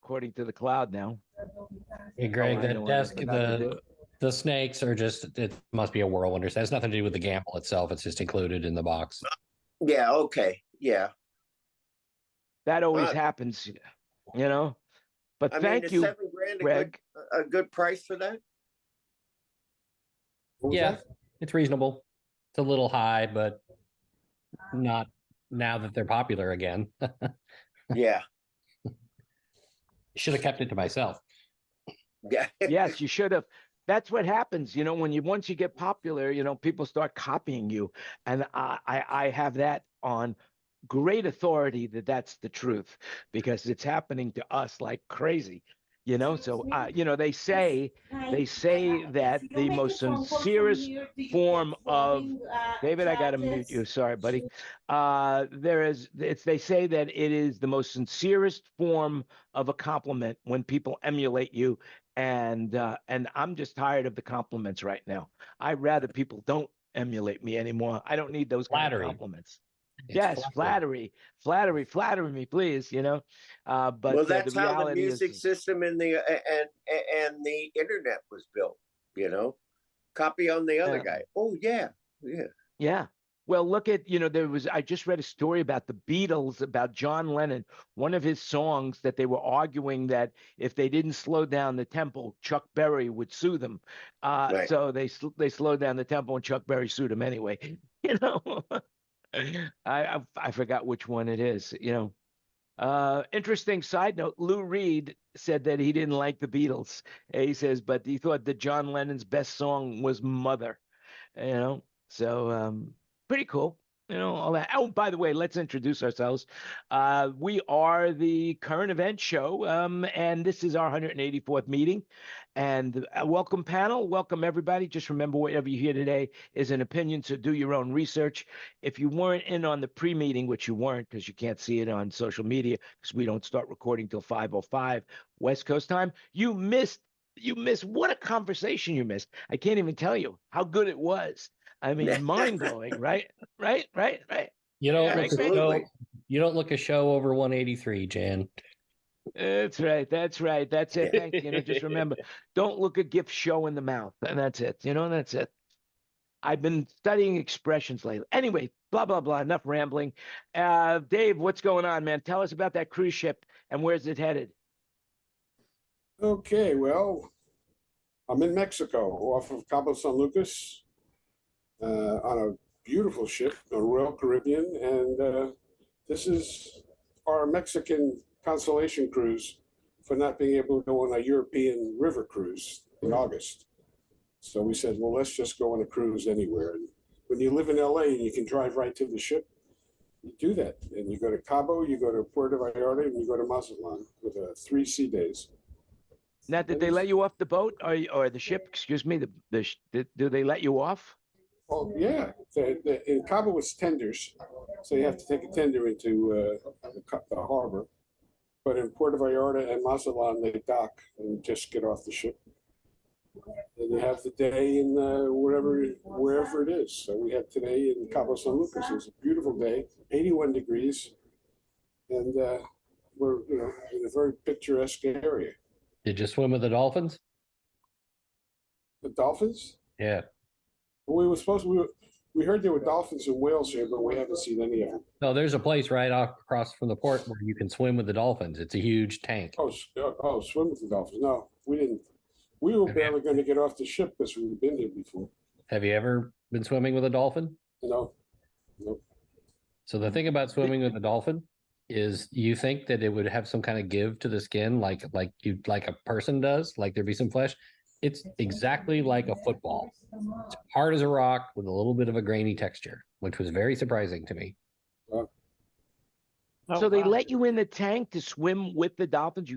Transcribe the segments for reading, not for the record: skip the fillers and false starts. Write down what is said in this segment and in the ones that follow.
according to the cloud now. Hey, Greg, that desk, the snakes are just, it must be a whirlwind. It has nothing to do with the gamble itself. It's just included in the box. Yeah, okay. Yeah. That always happens, you know. But I thank mean, you, $7,000 Greg. a good price for that? Yeah, it's reasonable. It's a little high, but not now that they're popular again. Yeah. Should have kept it to myself. Yeah. Yes, you should have. That's what happens, you know, when once you get popular, you know, people start copying you, and I have that on great authority that that's the truth, because it's happening to us like crazy, you know. So you know, they say that the most sincerest form of David, I gotta mute you, sorry buddy. They say that it is the most sincerest form of a compliment when people emulate you, and I'm just tired of the compliments right now. I'd rather people don't emulate me anymore. I don't need those kind of compliments. Yes, flattery, me, please. You know, but well, that's the how the music is, system and the internet was built. You know, copy on the other guy. Oh yeah, yeah, yeah. Well, look at, you know, I just read a story about the Beatles, about John Lennon, one of his songs that they were arguing that if they didn't slow down the tempo, Chuck Berry would sue them. Right. So they slowed down the tempo, and Chuck Berry sued him anyway. You know. I forgot which one it is, you know. Interesting side note, Lou Reed said that he didn't like the Beatles. He says, but he thought that John Lennon's best song was Mother, you know. So pretty cool. You know, all that. Oh, by the way, let's introduce ourselves. We are the Current Event Show, and this is our 184th meeting. And welcome, panel. Welcome, everybody. Just remember, whatever you hear today is an opinion, so do your own research. If you weren't in on the pre-meeting, which you weren't because you can't see it on social media, because we don't start recording till 5:05 West Coast time, you missed what a conversation you missed. I can't even tell you how good it was. I mean, mind-blowing, right? Right. You don't look a show over 183, Jan. That's right. That's it. Thank you. You know, just remember, don't look a gift show in the mouth, and that's it. You know, that's it. I've been studying expressions lately. Anyway, blah blah blah. Enough rambling. Dave, what's going on, man? Tell us about that cruise ship and where's it headed? Okay, well, I'm in Mexico, off of Cabo San Lucas. On a beautiful ship, a Royal Caribbean, and this is our Mexican consolation cruise for not being able to go on a European river cruise in August. So we said, well, let's just go on a cruise anywhere. And when you live in LA and you can drive right to the ship, you do that. And you go to Cabo, you go to Puerto Vallarta, and you go to Mazatlan with 3 sea days. Now, did they let you off the boat or the ship? Excuse me. Do they let you off? Oh, yeah. In Cabo, it's tenders. So you have to take a tender into the harbor. But in Puerto Vallarta and Mazatlan, they dock and just get off the ship. And you have the day in wherever it is. So we had today in Cabo San Lucas. It was a beautiful day, 81 degrees. And we're in a very picturesque area. Did you swim with the dolphins? The dolphins? Yeah. We heard there were dolphins and whales here, but we haven't seen any of them. No, there's a place right across from the port where you can swim with the dolphins. It's a huge tank. Oh, swim with the dolphins. No, we didn't. We were barely going to get off the ship because we've been here before. Have you ever been swimming with a dolphin? No. Nope. So the thing about swimming with a dolphin is you think that it would have some kind of give to the skin like a person does, like there'd be some flesh. It's exactly like a football. It's hard as a rock with a little bit of a grainy texture, which was very surprising to me. So they let you in the tank to swim with the dolphins.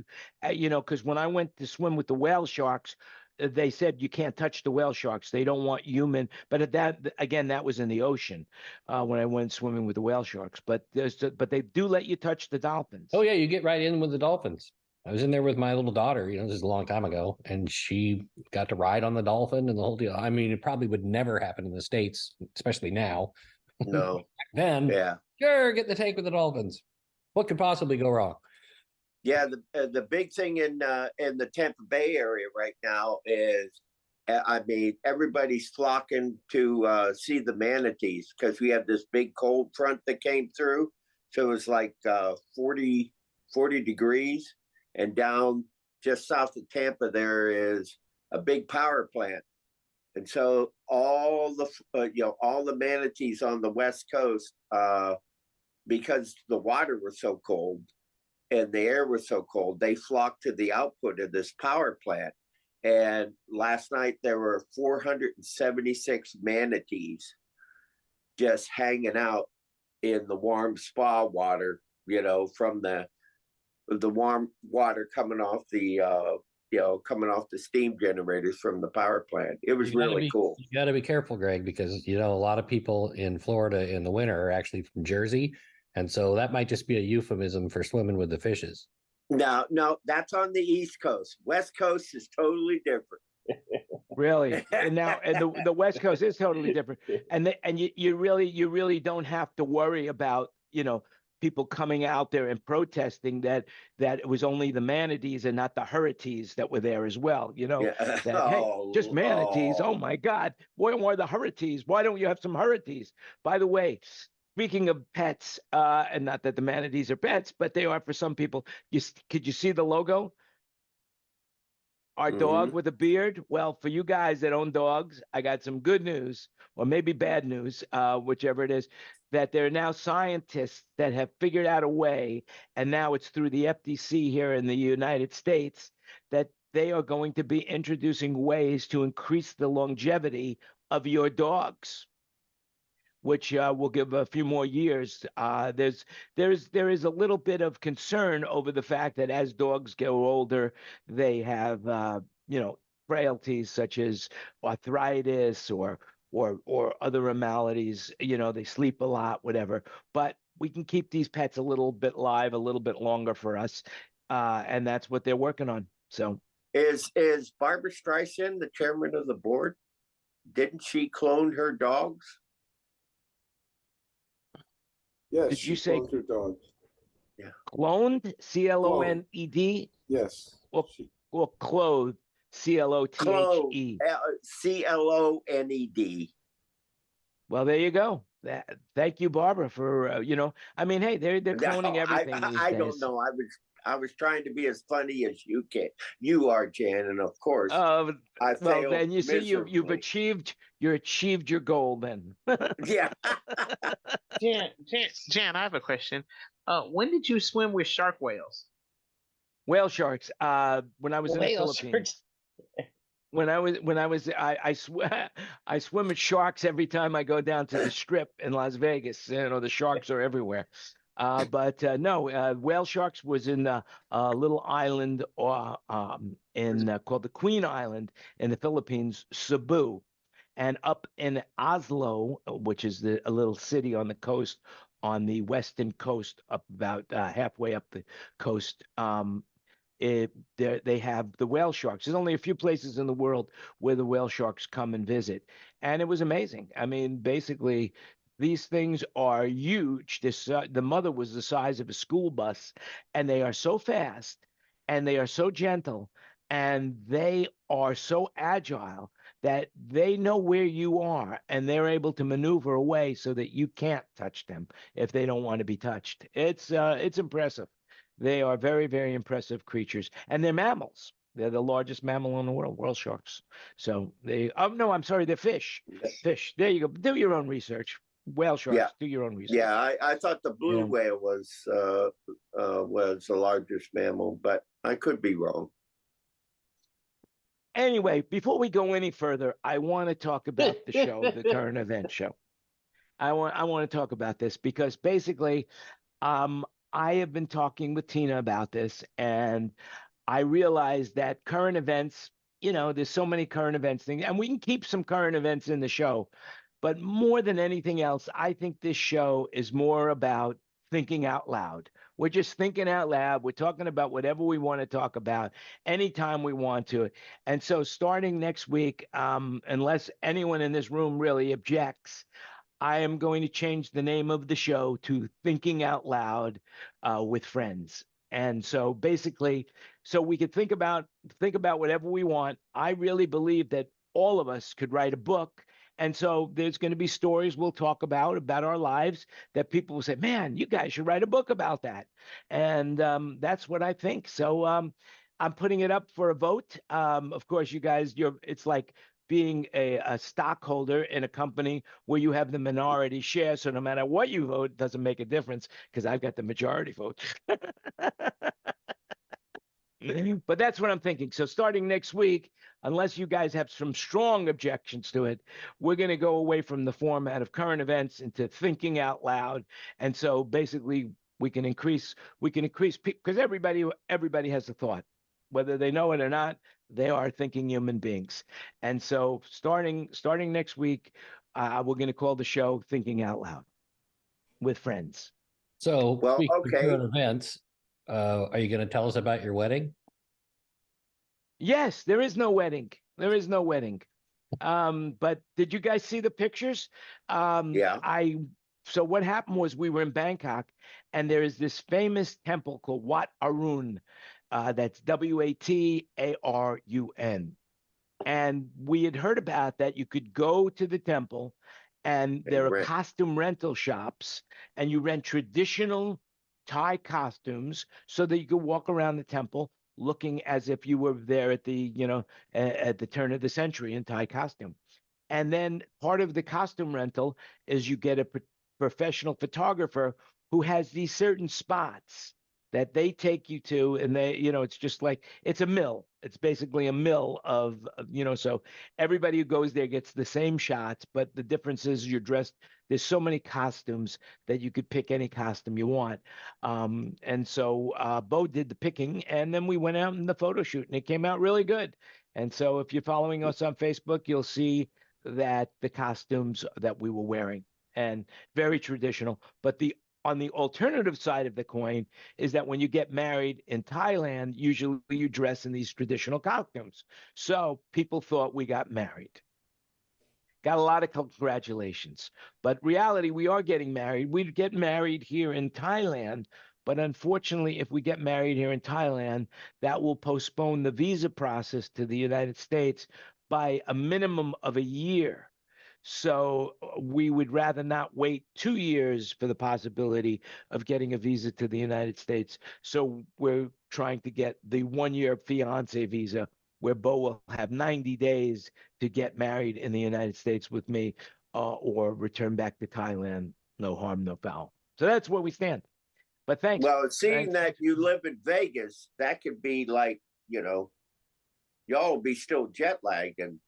You know, because when I went to swim with the whale sharks, they said you can't touch the whale sharks. They don't want human. But that was in the ocean when I went swimming with the whale sharks. But they do let you touch the dolphins. Oh yeah, you get right in with the dolphins. I was in there with my little daughter, this is a long time ago, and she got to ride on the dolphin and the whole deal. I mean, it probably would never happen in the States, especially now. No. Back then, yeah. Sure, get in the tank with the dolphins. What could possibly go wrong? Yeah, the big thing in the Tampa Bay area right now is, I mean, everybody's flocking to see the manatees because we have this big cold front that came through. So it was like 40 degrees, and down just south of Tampa there is a big power plant, and so all the all the manatees on the West Coast, because the water was so cold and the air was so cold, they flocked to the output of this power plant. And last night there were 476 manatees just hanging out in the warm spa water, from the warm water coming off the coming off the steam generators from the power plant. It was really cool. You got to be careful, Greg, because a lot of people in Florida in the winter are actually from Jersey. And so that might just be a euphemism for swimming with the fishes. No, that's on the East Coast. West Coast is totally different. Really, and the West Coast is totally different, and you really don't have to worry about people coming out there and protesting that it was only the manatees and not the hurricanes that were there as well. Yeah. Hey, just manatees. Oh my God, why are the hurricanes? Why don't you have some hurricanes? By the way, speaking of pets, and not that the manatees are pets, but they are for some people. Could you see the logo? Our dog with a beard. Well, for you guys that own dogs, I got some good news, or maybe bad news, whichever it is, that there are now scientists that have figured out a way, and now it's through the FTC here in the United States, that they are going to be introducing ways to increase the longevity of your dogs, which will give a few more years. There is a little bit of concern over the fact that as dogs get older, they have frailties such as arthritis or other maladies. They sleep a lot, whatever. But we can keep these pets a little bit live, a little bit longer for us, and that's what they're working on. So, is Barbara Streisand the chairman of the board? Didn't she clone her dogs? Yes. Did you say cloned her dog? Yeah. Cloned? CLONED? Yes. Or clothed? CLOTHE. CLONED. Well, there you go. Thank you, Barbara, for I mean, hey, they're cloning everything these days. I don't know. I was trying to be as funny as you are, Jan, and of course, I failed. Well, then you see, miserably. you've achieved your goal. Then, Yeah. Jan, I have a question. When did you swim with shark whales? whale sharks. When I was in the Philippines. I swim with sharks every time I go down to the Strip in Las Vegas. The sharks are everywhere. But no, whale sharks was in a little island called the Queen Island in the Philippines, Cebu, and up in Oslo, which is a little city on the coast, on the western coast, up about halfway up the coast. They have the whale sharks. There's only a few places in the world where the whale sharks come and visit, and it was amazing. I mean, basically, these things are huge. The mother was the size of a school bus, and they are so fast, and they are so gentle, and they are so agile that they know where you are, and they're able to maneuver away so that you can't touch them if they don't want to be touched. It's impressive. They are very, very impressive creatures, and they're mammals. They're the largest mammal in the world, whale sharks. So I'm sorry, they're fish. Fish. There you go. Do your own research. Whale sharks. Yeah. Do your own research. Yeah, I thought the blue whale was the largest mammal, but I could be wrong. Anyway, before we go any further, I want to talk about the show, the current event show. I want to talk about this because basically, I have been talking with Tina about this, and I realized that current events, there's so many current events things, and we can keep some current events in the show. But more than anything else, I think this show is more about thinking out loud. We're just thinking out loud. We're talking about whatever we want to talk about anytime we want to. And so starting next week, unless anyone in this room really objects, I am going to change the name of the show to Thinking Out Loud with Friends. And so basically, so we could think about whatever we want. I really believe that all of us could write a book. And so there's going to be stories we'll talk about our lives that people will say, man, you guys should write a book about that. And that's what I think. So I'm putting it up for a vote. Of course, you guys, it's like being a stockholder in a company where you have the minority share. So no matter what you vote, it doesn't make a difference because I've got the majority vote. But that's what I'm thinking. So starting next week, unless you guys have some strong objections to it, we're going to go away from the format of current events into thinking out loud. And so basically we can increase because everybody has a thought, whether they know it or not. They are thinking human beings. And so starting next week, we're going to call the show Thinking Out Loud with friends. So, Well, speaking of okay. current events, are you going to tell us about your wedding? Yes, there is no wedding. There is no wedding. But did you guys see the pictures? Yeah. So what happened was we were in Bangkok, and there is this famous temple called Wat Arun. That's Watarun. And we had heard about that. You could go to the temple, and there are rent. costume rental shops, and you rent traditional Thai costumes so that you could walk around the temple looking as if you were there at at the turn of the century in Thai costume. And then part of the costume rental is you get a professional photographer who has these certain spots that they take you to, and it's just like it's a mill. It's basically a mill so everybody who goes there gets the same shots, but the difference is you're dressed. There's so many costumes that you could pick any costume you want. And so Bo did the picking, and then we went out in the photo shoot, and it came out really good. And so if you're following us on Facebook, you'll see that the costumes that we were wearing, and very traditional. But on the alternative side of the coin is that when you get married in Thailand, usually you dress in these traditional costumes. So people thought we got married. Got a lot of congratulations. But reality, we are getting married. We'd get married here in Thailand. But unfortunately, if we get married here in Thailand, that will postpone the visa process to the United States by a minimum of a year. So we would rather not wait 2 years for the possibility of getting a visa to the United States. So we're trying to get the 1 year fiance visa where Bo will have 90 days to get married in the United States with me or return back to Thailand. No harm, no foul. So that's where we stand. But thanks. Well, seeing Thanks. that you live in Vegas, that could be like, y'all will be still jet lagged and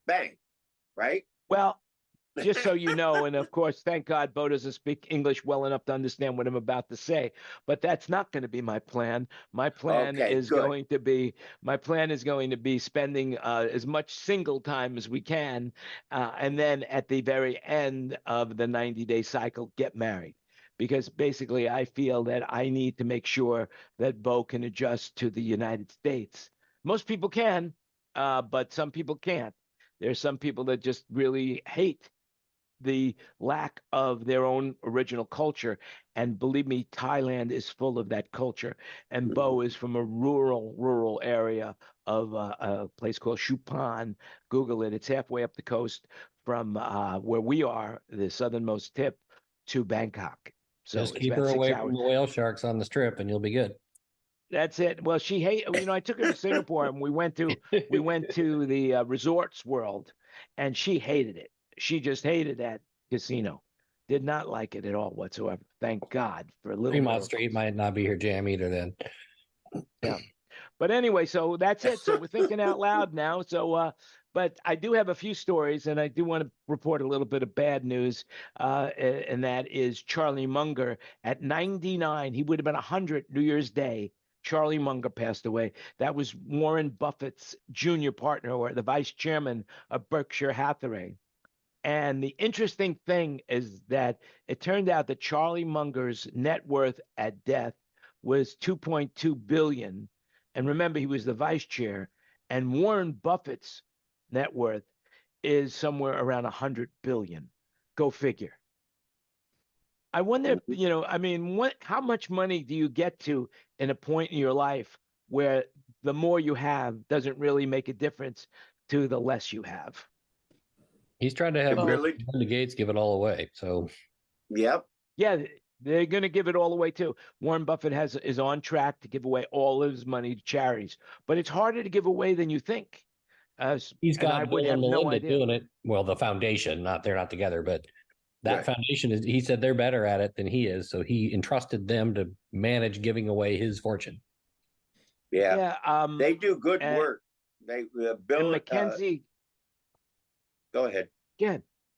bang, right? Well, just so you know, and of course, thank God Bo doesn't speak English well enough to understand what I'm about to say, but that's not going to be my plan. My plan Okay, is good. going to be spending as much single time as we can, and then at the very end of the 90-day cycle, get married. Because basically, I feel that I need to make sure that Bo can adjust to the United States. Most people can, but some people can't. There's some people that just really hate the lack of their own original culture. And believe me, Thailand is full of that culture. And Bo is from a rural area of a place called Chupan. Google it. It's halfway up the coast from where we are, the southernmost tip, to Bangkok. So Just it's keep about her 6 away hours. from the whale sharks on the strip, and you'll be good. That's it. Well, she I took her to Singapore, and we went to the resorts world, and she hated it. She just hated that casino. Did not like it at all whatsoever. Thank God for a little Fremont miracles. Street might not be her jam either. Then Yeah. But anyway, so that's it. So we're thinking out loud now. So, but I do have a few stories, and I do want to report a little bit of bad news, and that is Charlie Munger at 99. He would have been 100 New Year's Day. Charlie Munger passed away. That was Warren Buffett's junior partner, or the vice chairman of Berkshire Hathaway. And the interesting thing is that it turned out that Charlie Munger's net worth at death was 2.2 billion. And remember, he was the vice chair. And Warren Buffett's net worth is somewhere around 100 billion. Go figure. I wonder, I mean, how much money do you get to in a point in your life where the more you have doesn't really make a difference to the less you have? He's trying to have It really, Bill Gates give it all away. So yep. Yeah, they're going to give it all away too. Warren Buffett is on track to give away all of his money to charities, but it's harder to give away than you think. he's And I got would Bill have and no Melinda idea. doing it. Well, the foundation, they're not together, but that Right. foundation is, he said they're better at it than he is. So he entrusted them to manage giving away his fortune. Yeah. Yeah, They do good and, work. They and Bill. Mackenzie, Go ahead.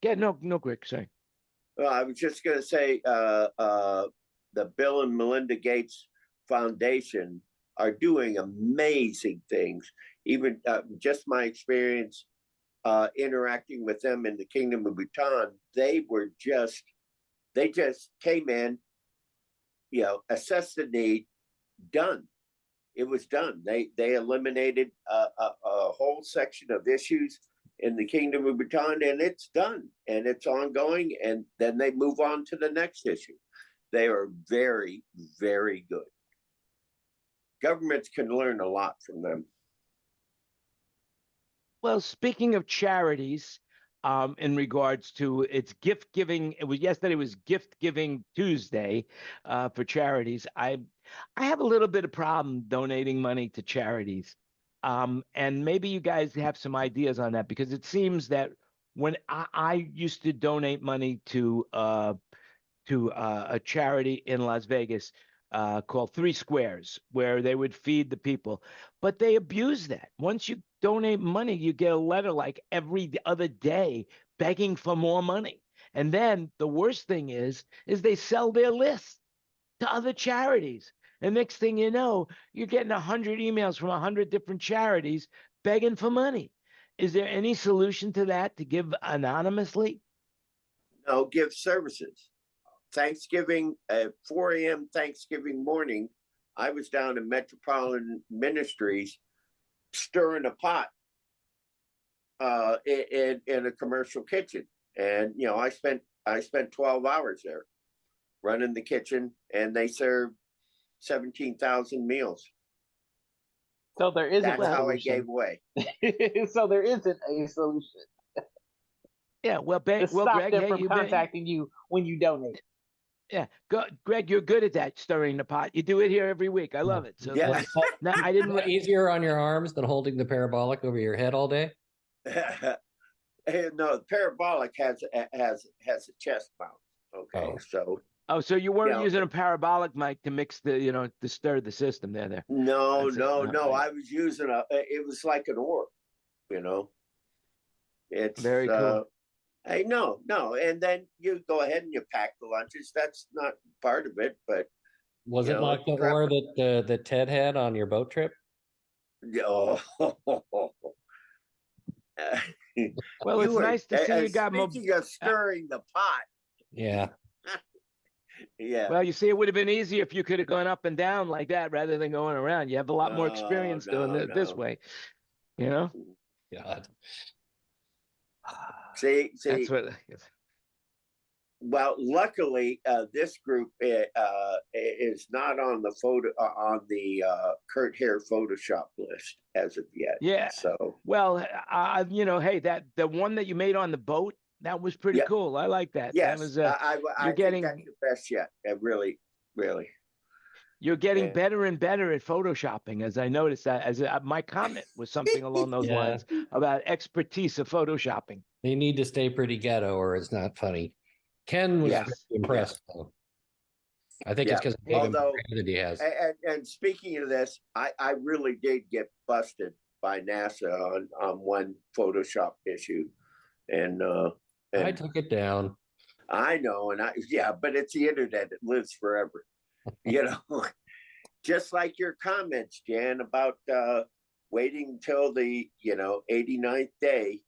no, Greg, sorry. Well, I was just going to say the Bill and Melinda Gates Foundation are doing amazing things. Even just my experience interacting with them in the Kingdom of Bhutan, they just came in, assessed the need, done. It was done. They eliminated a whole section of issues in the Kingdom of Bhutan, and it's done, and it's ongoing, and then they move on to the next issue. They are very, very good. Governments can learn a lot from them. Well, speaking of charities, in regards to its gift giving, yesterday was Gift Giving Tuesday for charities. I have a little bit of problem donating money to charities. And maybe you guys have some ideas on that, because it seems that when I used to donate money to a charity in Las Vegas called Three Squares, where they would feed the people. But they abuse that. Once you donate money, you get a letter like every other day begging for more money. And then the worst thing is they sell their list to other charities. And next thing you know, you're getting 100 emails from 100 different charities begging for money. Is there any solution to that, to give anonymously? No, give services. Thanksgiving at 4 a.m. Thanksgiving morning, I was down in Metropolitan Ministries stirring a pot in a commercial kitchen, and I spent 12 hours there running the kitchen, and they served 17,000 meals. So there isn't. That's a how I solution. gave away. So there isn't a solution Yeah, well, to stop Greg, them hey, from contacting you when you donate. Yeah, Greg, you're good at that, stirring the pot. You do it here every week. I love it. So Yeah. no, I didn't. Easier on your arms than holding the parabolic over your head all day. No, the parabolic has a chest mount. Okay, so. Oh, so you weren't Yeah. using a parabolic mic to mix the, to stir the system there. No, That's it. no, No, no. right. I was using it was like an orb, It's Very cool. Hey, no. And then you go ahead and you pack the lunches. That's not part of it, but Was it like the ore that Ted had on your boat trip? oh. Well, it's nice to see you got speaking of stirring the pot. Yeah. Yeah. Well, you see, it would have been easier if you could have gone up and down like that rather than going around. You have a lot more experience doing it this way. God. See. That's what. Well, luckily, this group is not on the Kurt Hare Photoshop list as of yet. Yeah. So well, hey, that the one that you made on the boat, that was pretty cool. I like that. Yes, That was, I think that's the best yet. Really. You're getting better and better at photoshopping, as I noticed. That as my comment was something along those lines about expertise of photoshopping. They need to stay pretty ghetto, or it's not funny. Ken was impressed, though. I think it's because of the that he has. And speaking of this, I really did get busted by NASA on one Photoshop issue, and I took it down. I know, but it's the internet; it lives forever. Just like your comments, Jan, about waiting till the 89th day.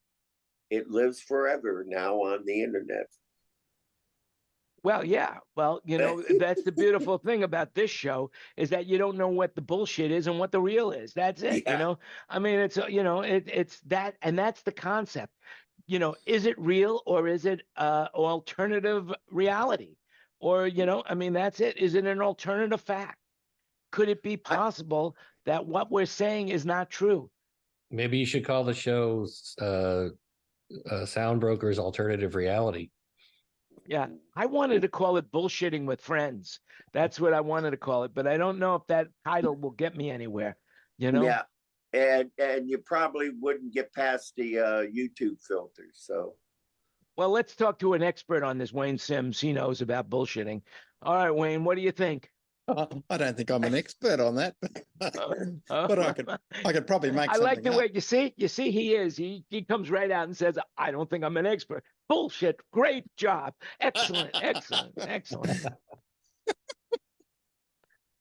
It lives forever now on the internet. Well, yeah. Well, that's the beautiful thing about this show, is that you don't know what the bullshit is and what the real is. That's it. Yeah. I mean, it's it's that, and that's the concept. Is it real, or is it alternative reality, Or, I mean, that's it. Is it an alternative fact? Could it be possible that what we're saying is not true? Maybe you should call the show Sound Brokers Alternative Reality. Yeah, I wanted to call it bullshitting with friends. That's what I wanted to call it, but I don't know if that title will get me anywhere. Yeah, and you probably wouldn't get past the YouTube filters. So, well, let's talk to an expert on this, Wayne Sims. He knows about bullshitting. All right, Wayne, what do you think? I don't think I'm an expert on that, but I could probably make I something like the up. way you see he is. He comes right out and says, "I don't think I'm an expert." Bullshit. Great job. Excellent. Excellent. Excellent.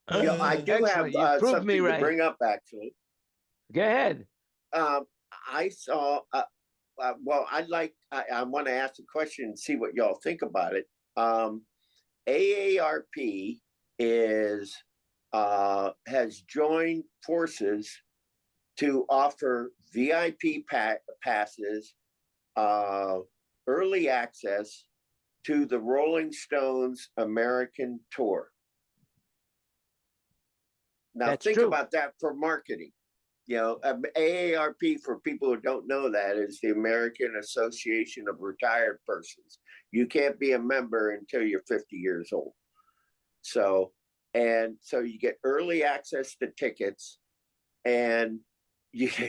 I do Excellent. You have proved me something right. to bring up. Actually, Go ahead. I saw. Well, I want to ask a question and see what y'all think about it. AARP has joined forces to offer VIP passes, early access to the Rolling Stones American tour. Now That's think true. about that for marketing. AARP, for people who don't know that, is the American Association of Retired Persons. You can't be a member until you're 50 years old. So you get early access to tickets, and if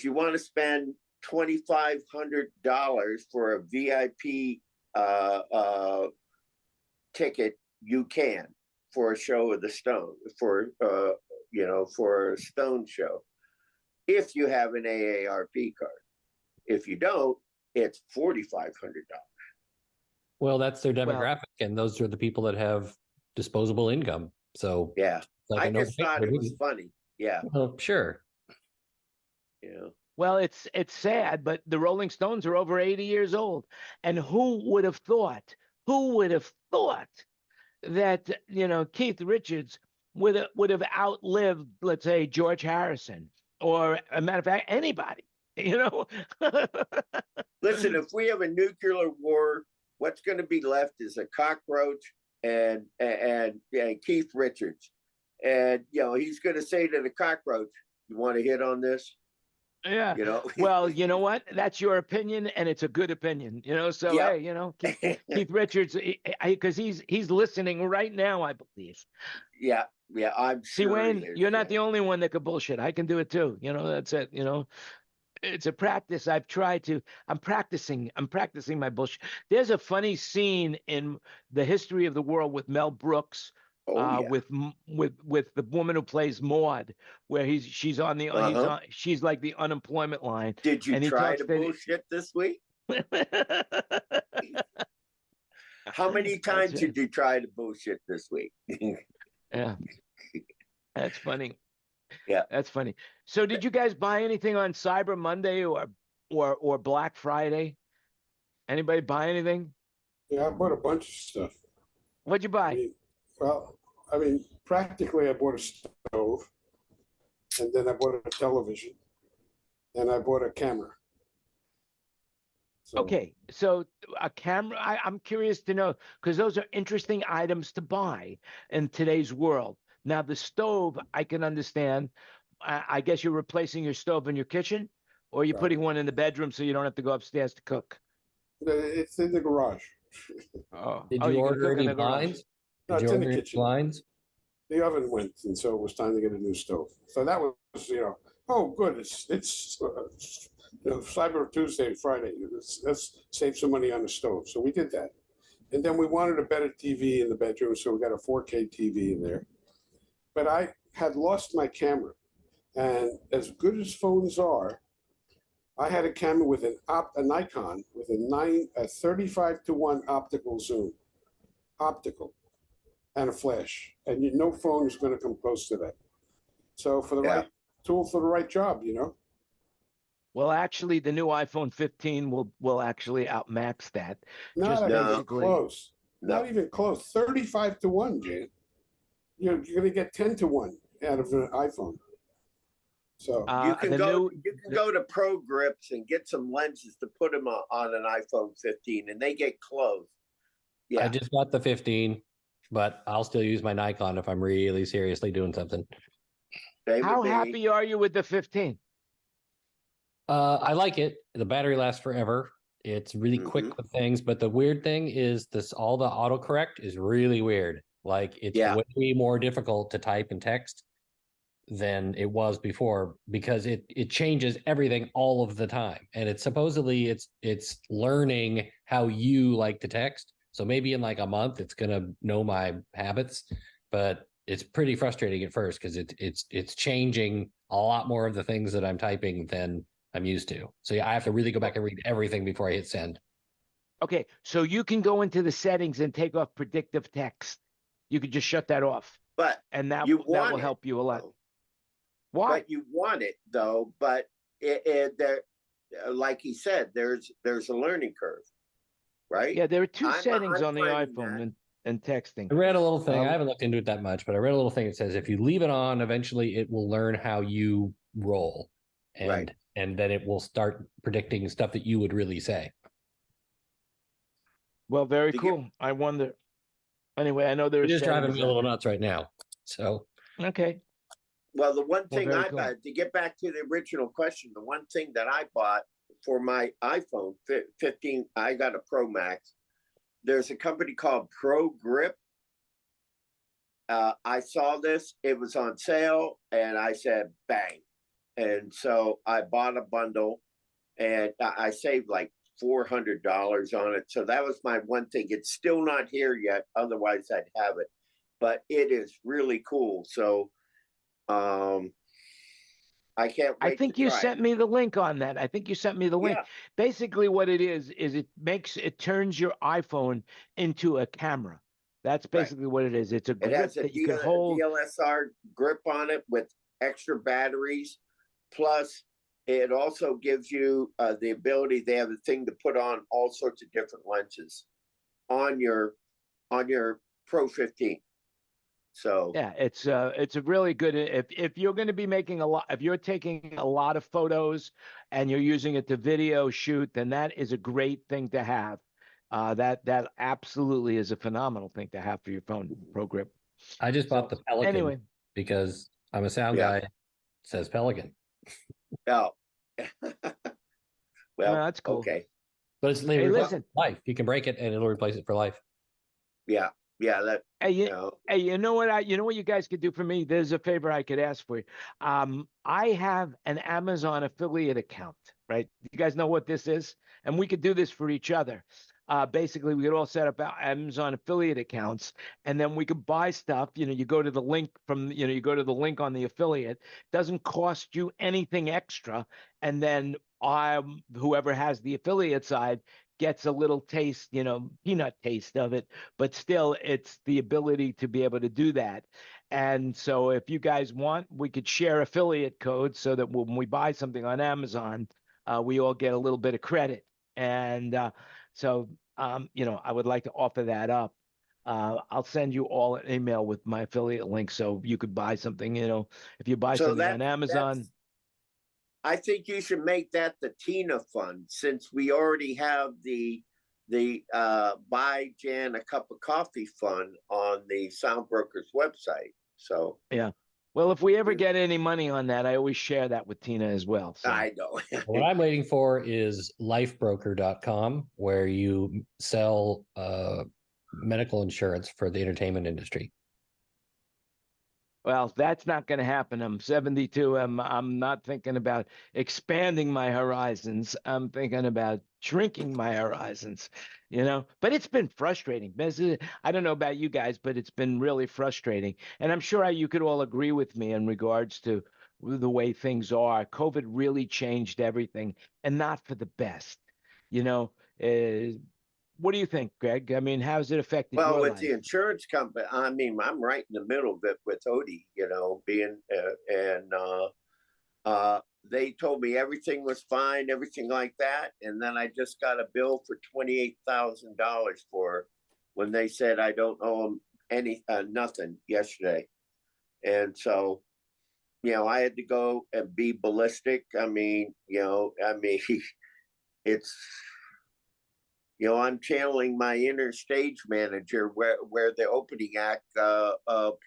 you want to spend $2,500 for a VIP ticket, you can, for a show of the Stone, for a Stone show, if you have an AARP card. If you don't, it's $4,500. Well, that's their demographic, and those are the people that have disposable income. So yeah, like I just thought it was funny. Yeah. Well, sure. Yeah. Well, it's sad, but the Rolling Stones are over 80 years old, and who would have thought? Who would have thought that Keith Richards would have outlived, let's say, George Harrison, or a matter of fact, anybody? Listen, if we have a nuclear war, what's going to be left is a cockroach and Keith Richards, and he's going to say to the cockroach, "You want to hit on this?" Yeah. Well, you know what? That's your opinion, and it's a good opinion. So yep. Hey, Keith Richards, because he's listening right now, I believe. Yeah, I'm sure. See, Wayne, you're not the only one that could bullshit. I can do it too. That's it. It's a practice. I'm practicing my bullshit. There's a funny scene in the history of the world with Mel Brooks. With the woman who plays Maud, where she's like the unemployment line. Did you try to bullshit this week? How many times did you try to bullshit this week? Yeah, that's funny. Yeah, that's funny. So, did you guys buy anything on Cyber Monday or Black Friday? Anybody buy anything? Yeah, I bought a bunch of stuff. What'd you buy? Practically, I bought a stove, and then I bought a television, and I bought a camera. Okay, so a camera, I'm curious to know, because those are interesting items to buy in today's world. Now, the stove, I can understand. I guess you're replacing your stove in your kitchen, or you're putting one in the bedroom so you don't have to go upstairs to cook? It's in the garage. Did you order any blinds? No, it's in the kitchen. Blinds? The oven went, and so it was time to get a new stove. So that was, oh, good. It's Cyber Tuesday, Friday. Let's save some money on the stove. So we did that. And then we wanted a better TV in the bedroom, so we got a 4K TV in there. But I had lost my camera. And as good as phones are, I had a camera with a Nikon with a 35-to-1 optical zoom. Optical. And a flash, and no phone is going to come close to that. So for the right tool for the right job, Well, actually, the new iPhone 15 will actually outmax that. Not even close. No. Not even close. 35-to-1, Jan. You're going to get 10-to-1 out of an iPhone. So you can go to Pro Grips and get some lenses to put them on an iPhone 15, and they get close. Yeah. I just got the 15, but I'll still use my Nikon if I'm really seriously doing something. How happy are you with the 15? I like it. The battery lasts forever. It's really quick with things, but the weird thing is this: all the autocorrect is really weird. Like it's way more difficult to type and text than it was before because it changes everything all of the time, and it's supposedly it's learning how you like to text. So maybe in like a month, it's gonna know my habits, but it's pretty frustrating at first because it's changing a lot more of the things that I'm typing than I'm used to. So yeah, I have to really go back and read everything before I hit send. Okay, so you can go into the settings and take off predictive text. You could just shut that off, and that will help you a lot. Why? But you want it though. But there, like he said, there's a learning curve, right? Yeah, there are two settings on the iPhone and texting. I read a little thing. I haven't looked into it that much, but I read a little thing that says if you leave it on, eventually it will learn how you roll, and then it will start predicting stuff that you would really say. Well, very cool. I wonder. Anyway, I know there's. It is driving me a little nuts right now. So okay. Well, the one thing I bought, to get back to the original question, the one thing that I bought for my iPhone 15, I got a Pro Max. There's a company called Pro Grip. I saw this, it was on sale, and I said, bang. And so I bought a bundle, and I saved like $400 on it. So that was my one thing. It's still not here yet. Otherwise, I'd have it. But it is really cool. So I can't wait. I think you sent me the link on that. I think you sent me the link. Basically, what it is it turns your iPhone into a camera. That's basically what it is. It's a grip that you can hold. DLSR grip on it with extra batteries. Plus, it also gives you the ability. They have a thing to put on all sorts of different lenses on your Pro 15. So yeah, it's a really good. If you're going to be making if you're taking a lot of photos and you're using it to video shoot, then that is a great thing to have. That absolutely is a phenomenal thing to have for your phone, Pro Grip. I just bought the Pelican because I'm a sound guy. It says Pelican. Oh, well, that's cool. Okay, but it's listen, life. You can break it and it'll replace it for life. Yeah. That. Hey, you know what? You know what you guys could do for me? There's a favor I could ask for you. I have an Amazon affiliate account, right? You guys know what this is, and we could do this for each other. Basically, we could all set up Amazon affiliate accounts, and then we could buy stuff. You go to the link you go to the link on the affiliate. Doesn't cost you anything extra, and then whoever has the affiliate side gets a little taste, peanut taste of it, but still it's the ability to be able to do that. And so if you guys want, we could share affiliate codes so that when we buy something on Amazon, we all get a little bit of credit. And so, I would like to offer that up. I'll send you all an email with my affiliate link so you could buy something, if you buy something on Amazon. I think you should make that the Tina Fund, since we already have the Buy Jan a Cup of Coffee fund on the Sound Brokers website. So yeah. Well, if we ever get any money on that, I always share that with Tina as well. So. I know. What I'm waiting for is lifebroker.com, where you sell medical insurance for the entertainment industry. Well, that's not going to happen. I'm 72. I'm not thinking about expanding my horizons. I'm thinking about shrinking my horizons, But it's been frustrating. I don't know about you guys, but it's been really frustrating. And I'm sure you could all agree with me in regards to the way things are. COVID really changed everything, and not for the best. What do you think, Greg? I mean, how's it affected your with life? the insurance company, I mean, I'm right in the middle of it with Odie, being they told me everything was fine, everything like that, and then I just got a bill for $28,000 for when they said I don't owe them nothing yesterday, and so I had to go and be ballistic. I mean, it's. I'm channeling my inner stage manager where the opening act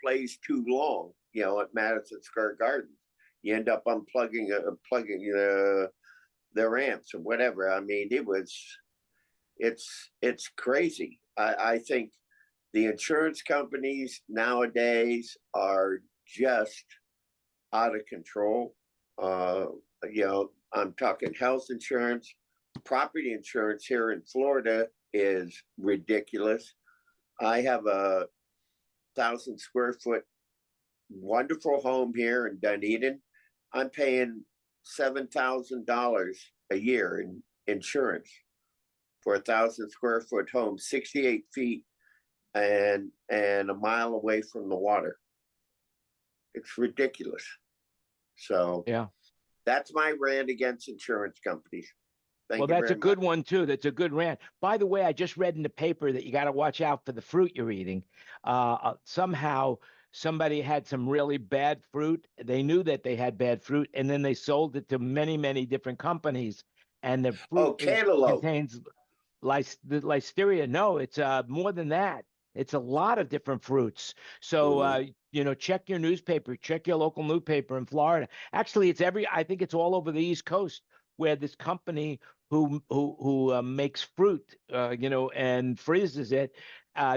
plays too long, at Madison Square Garden. You end up unplugging plugging their amps or whatever. I mean, it's crazy. I think the insurance companies nowadays are just out of control. I'm talking health insurance. Property insurance here in Florida is ridiculous. I have a 1,000 square foot wonderful home here in Dunedin. I'm paying $7,000 a year in insurance for a 1,000 square foot home, 68 feet and a mile away from the water. It's ridiculous. So Yeah, that's my rant against insurance companies. Well, that's a good one too. That's a good rant. By the way, I just read in the paper that you got to watch out for the fruit you're eating. Somehow somebody had some really bad fruit. They knew that they had bad fruit, and then they sold it to many, many different companies. And the fruit contains the listeria. No, it's more than that. It's a lot of different fruits. So check your newspaper, check your local newspaper in Florida. Actually, I think it's all over the East Coast, where this company who makes fruit, and freezes it,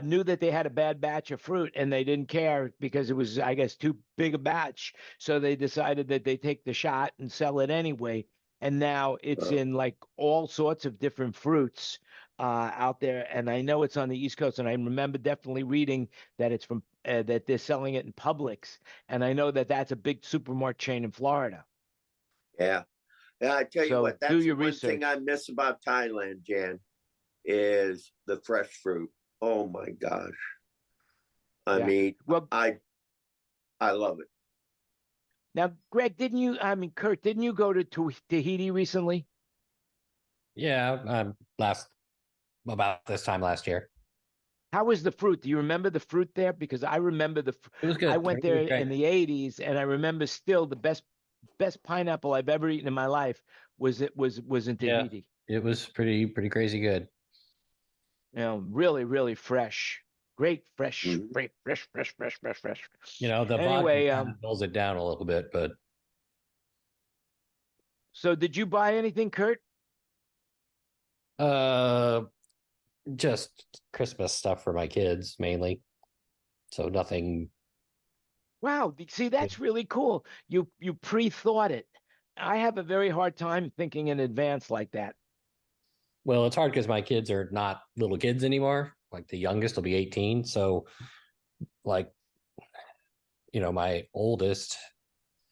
knew that they had a bad batch of fruit, and they didn't care because it was, I guess, too big a batch. So they decided that they take the shot and sell it anyway. And now it's in like all sorts of different fruits out there. And I know it's on the East Coast, and I remember definitely reading that it's from that they're selling it in Publix. And I know that that's a big supermarket chain in Florida. Yeah. Yeah, I tell you what, that's the one research. thing I miss about Thailand, Jan, is the fresh fruit. Oh my gosh. I mean, I love it. Now, Greg, Kurt, didn't you go to Tahiti recently? Yeah, about this time last year. How was the fruit? Do you remember the fruit there? Because I remember It was good. I went there in the 80s, and I remember still the best pineapple I've ever eaten in my life was in Tahiti. Yeah, it was pretty crazy good. Really, really fresh. Great, fresh, fresh. The anyway, vodka kind of dulls it down a little bit, but. So did you buy anything, Kurt? Just Christmas stuff for my kids mainly. So nothing. Wow, see, that's really cool. You pre-thought it. I have a very hard time thinking in advance like that. Well, it's hard because my kids are not little kids anymore. Like the youngest will be 18. So like, my oldest,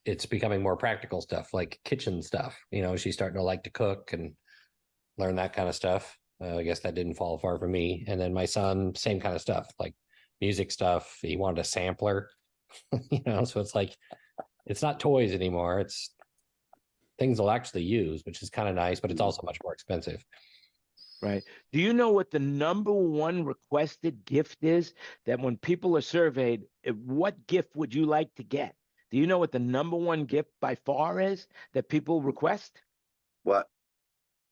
it's becoming more practical stuff, like kitchen stuff. She's starting to like to cook and learn that kind of stuff. I guess that didn't fall far from me. And then my son, same kind of stuff, like music stuff. He wanted a sampler, so it's like, it's not toys anymore. It's things they'll actually use, which is kind of nice, but it's also much more expensive. Right. Do you know what the number one requested gift is? That when people are surveyed, what gift would you like to get? Do you know what the number one gift by far is that people request? What?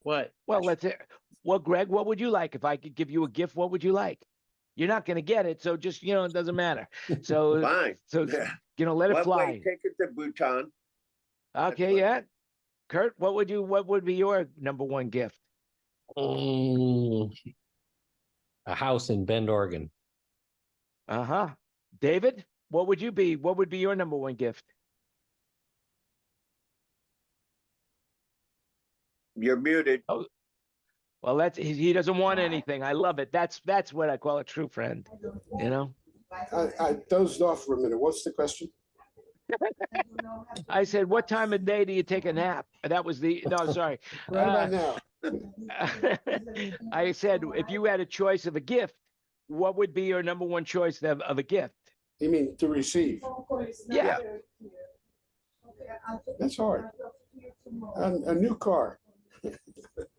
Well, let's hear. Well, Greg, what would you like? If I could give you a gift, what would you like? You're not going to get it, so just, it doesn't matter. So, fine. So, let it fly. Take it to Bhutan. Okay, yeah. Kurt, what would be your number one gift? A house in Bend, Oregon. David, what would be your number one gift? You're muted. Oh, well, he doesn't want anything. I love it. That's what I call a true friend. I dozed off for a minute. What's the question? I said, what time of day do you take a nap? That was sorry. Right about now. I said, if you had a choice of a gift, what would be your number one choice of a gift? You mean to receive? Yeah. That's hard. A new car.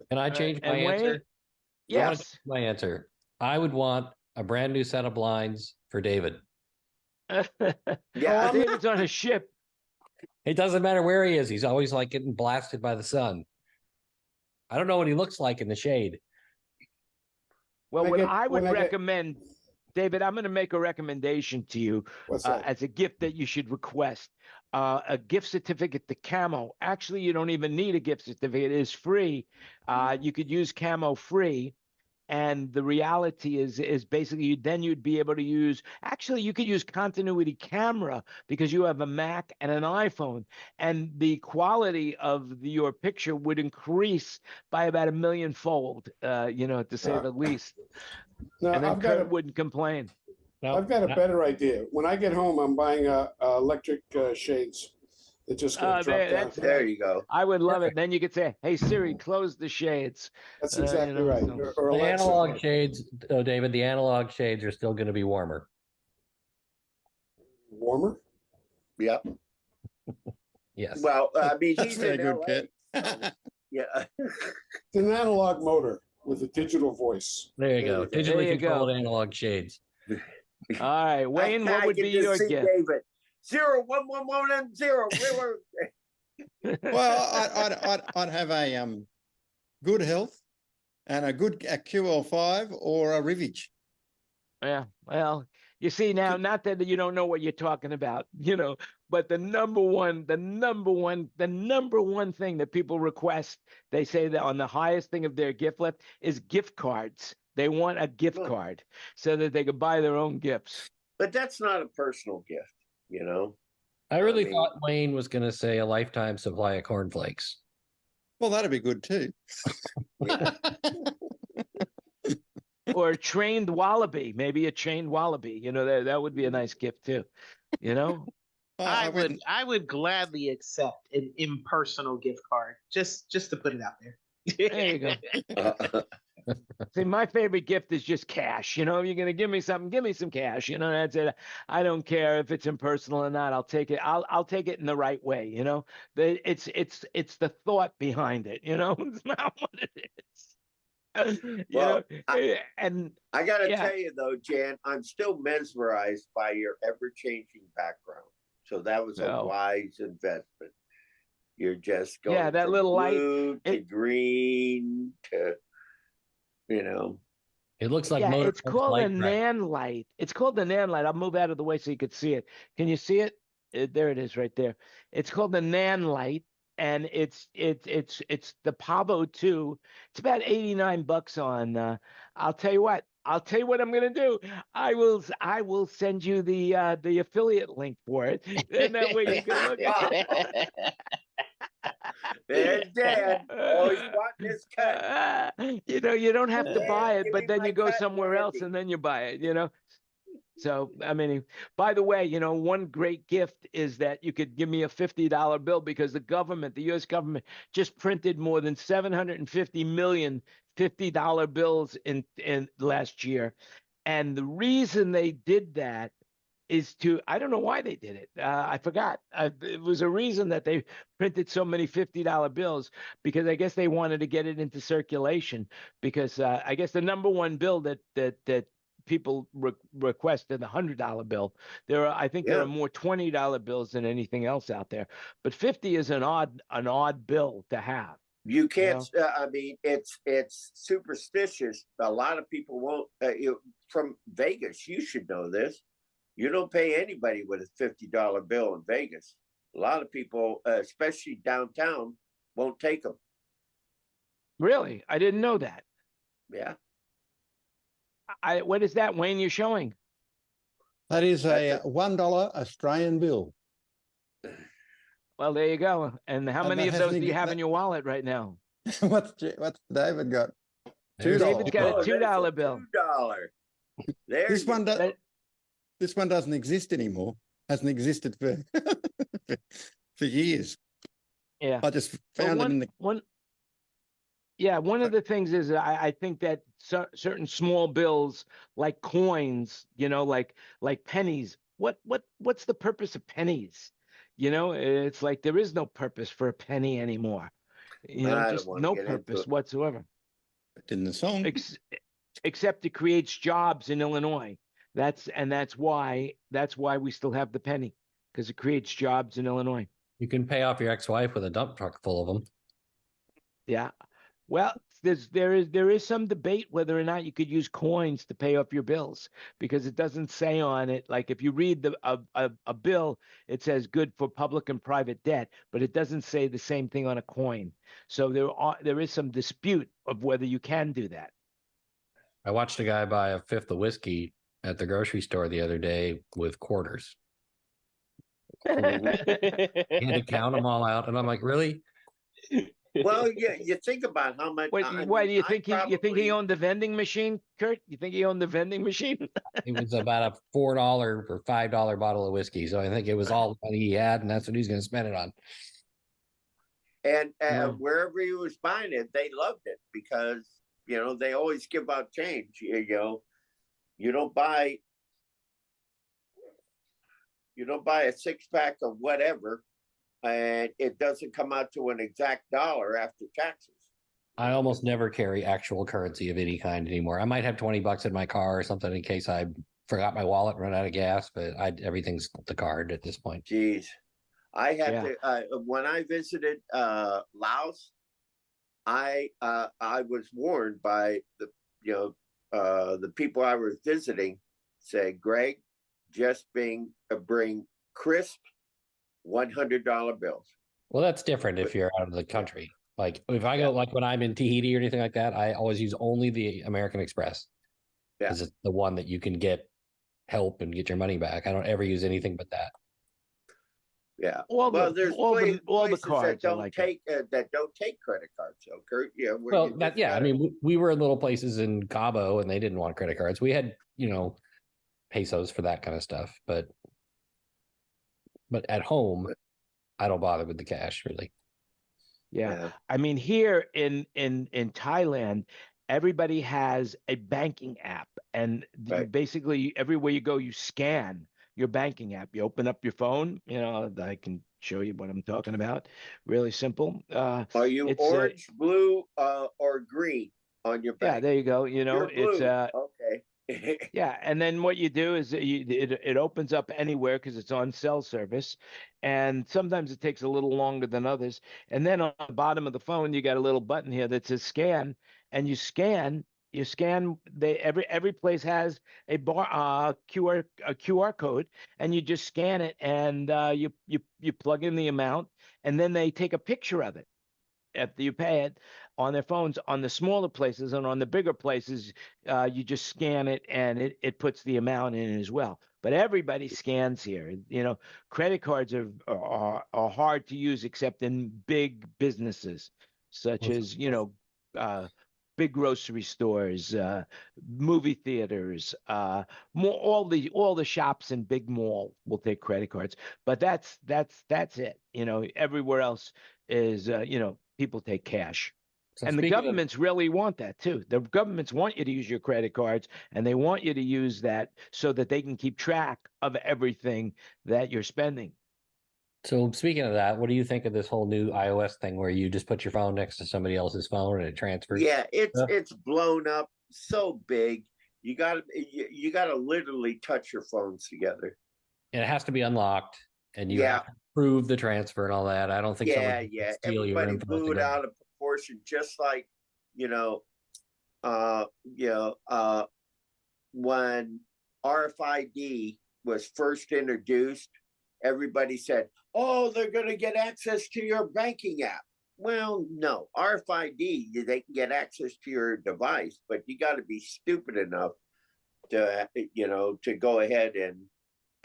Can I change my answer? Wayne? Yes. My answer. I would want a brand new set of blinds for David. Yeah, David's on a ship. It doesn't matter where he is. He's always like getting blasted by the sun. I don't know what he looks like in the shade. Well, what I would when I get- recommend, David, I'm going to make a recommendation to you What's that? as a gift that you should request. A gift certificate to Camo. Actually, you don't even need a gift certificate. It is free. You could use Camo free. And the reality is basically then you'd be able to use, actually you could use continuity camera because you have a Mac and an iPhone, and the quality of your picture would increase by about 1 million-fold, to say the least. No, And then I've got Kurt wouldn't complain. No, I've got a no. better idea. When I get home, I'm buying electric shades. It's just going to drop down. That's- There you go. I would love it. Then you could say, "Hey Siri, close the shades." That's exactly right. so- Or The Alexa. analog shades, oh, David, the analog shades are still going to be warmer. Warmer? Yep. Yes. Well, I mean, That's he's very in good, LA, Kit. so, yeah. It's an analog motor with a digital voice. There you go. There Digitally you go. controlled analog shades. All right, Wayne, what would can be just your see gift? David. 01110. Well, I'd have a good health and a good QL5 or a Rivage. Yeah, well, you see now, not that you don't know what you're talking about, but the number one thing that people request, they say that on the highest thing of their gift list is gift cards. They want a gift Look. card so that they could buy their own gifts. But that's not a personal gift, I really I mean- thought Wayne was going to say a lifetime supply of cornflakes. Well, that'd be good too. Or a trained wallaby, maybe a chained wallaby. That would be a nice gift too. I went- would gladly accept an impersonal gift card, just to put it out there. There you go. See, my favorite gift is just cash. If you're going to give me something, give me some cash. That's it. I don't care if it's impersonal or not. I'll take it. I'll take it in the right way. It's the thought behind it. It's not what it is. Well, and I got to Yeah. tell you, though, Jan, I'm still mesmerized by your ever-changing background. So that was a Oh. wise investment. You're just going Yeah, that from little light, blue to green to, It looks like yeah, motor it's called a light drive. nan light. It's called the nan light. I'll move out of the way so you could see it. Can you see it? There it is, right there. It's called the nan light, and it's the Pavo 2. It's about $89 on. I'll tell you what. I'm gonna do. I will send you the affiliate link for it, and that way you can look at it. There's Dan. Always wanting his cut. You don't have to Yeah, buy it, give but me then my you go cut, somewhere else Landy. and then you buy it. So, I mean, by the way, one great gift is that you could give me a $50 bill because the U.S. government just printed more than 750 million $50 bills in last year. And the reason they did that is I don't know why they did it. I forgot. It was a reason that they printed so many $50 bills because I guess they wanted to get it into circulation because I guess the number one bill that people requested, the $100 bill. I think there Yeah. are more $20 bills than anything else out there, but 50 is an odd bill to have. You can't. I mean, it's superstitious. A lot of people won't. From Vegas, you should know this. You don't pay anybody with a $50 bill in Vegas. A lot of people, especially downtown, won't take them. Really? I didn't know that. Yeah. What is that, Wayne, you're showing? That is a That's $1 Australian bill. Well, there you go. And how And many that of those hasn't do you even- have that- in your wallet right now? what's David got? There's David's got a Oh, there's $2 bill. $2. There This you one go. does. This one doesn't exist anymore. Hasn't existed for for years. Yeah. I just Well, found it in the. one of the things is I think that certain small bills like coins, like pennies. What's the purpose of pennies? It's like there is no purpose for a penny anymore. I don't Just wanna no get into purpose it. whatsoever. In the song. Except it creates jobs in Illinois. That's why we still have the penny, because it creates jobs in Illinois. You can pay off your ex-wife with a dump truck full of them. Yeah. Well, there is some debate whether or not you could use coins to pay off your bills because it doesn't say on it, like if you read a bill, it says good for public and private debt, but it doesn't say the same thing on a coin. So there is some dispute of whether you can do that. I watched a guy buy a fifth of whiskey at the grocery store the other day with quarters. He had to count them all out, and I'm like, really? Well, yeah, you think about how much. Why do you think you think he probably, owned the vending machine, Kurt? You think he owned the vending machine? It was about a $4 or $5 bottle of whiskey, so I think it was all the money he had, and that's what he's going to spend it on. and Yeah. wherever he was buying it, they loved it because they always give out change. You don't buy a 6-pack of whatever, and it doesn't come out to an exact dollar after taxes. I almost never carry actual currency of any kind anymore. I might have $20 in my car or something in case I forgot my wallet, run out of gas, but everything's the card at this point. Jeez, I had Yeah. to when I visited Laos. I was warned by the people I was visiting. Said, Greg, just bring crisp $100 bills. Well, that's different if you're out of the country. Like if I go, like when I'm in Tahiti or anything like that, I always use only the American Express because it's the one that you can get help and get your money back. I don't ever use anything but that. Yeah. all There's the places cards that are don't like take credit cards. So, Kurt, Well, I mean, we were in little places in Cabo and they didn't want credit cards. We had, pesos for that kind of stuff, but at home, I don't bother with the cash really. Yeah. I mean, here in Thailand, everybody has a banking app, and basically everywhere you go, you scan your banking app. You open up your phone. I can show you what I'm talking about. Really simple. Are you orange, blue, or green on your bank? Yeah, there you go. You're it's blue. Okay. Yeah, and then what you do is it opens up anywhere because it's on cell service, and sometimes it takes a little longer than others. And then on the bottom of the phone, you got a little button here that says scan, and you scan. Every place has a QR code, and you just scan it, and you plug in the amount, and then they take a picture of it after you pay it on their phones. On the smaller places and on the bigger places, you just scan it and it puts the amount in as well. But everybody scans here. Credit cards are hard to use except in big businesses, such as big grocery stores, movie theaters, all the shops in big mall will take credit cards. But that's it. Everywhere else is people take cash. So And the governments really want that too. The governments want you to use your credit cards, and they want you to use that so that they can keep track of everything that you're spending. So speaking of that, what do you think of this whole new iOS thing where you just put your phone next to somebody else's phone and it transfers? Yeah, it's blown up so big. You gotta literally touch your phones together. And it has to be unlocked, and you have to prove the transfer and all that. I don't think everybody blew it out of proportion, just like when RFID was first introduced, everybody said, oh, they're going to get access to your banking app. Well, no, RFID, they can get access to your device, but you got to be stupid enough to go ahead and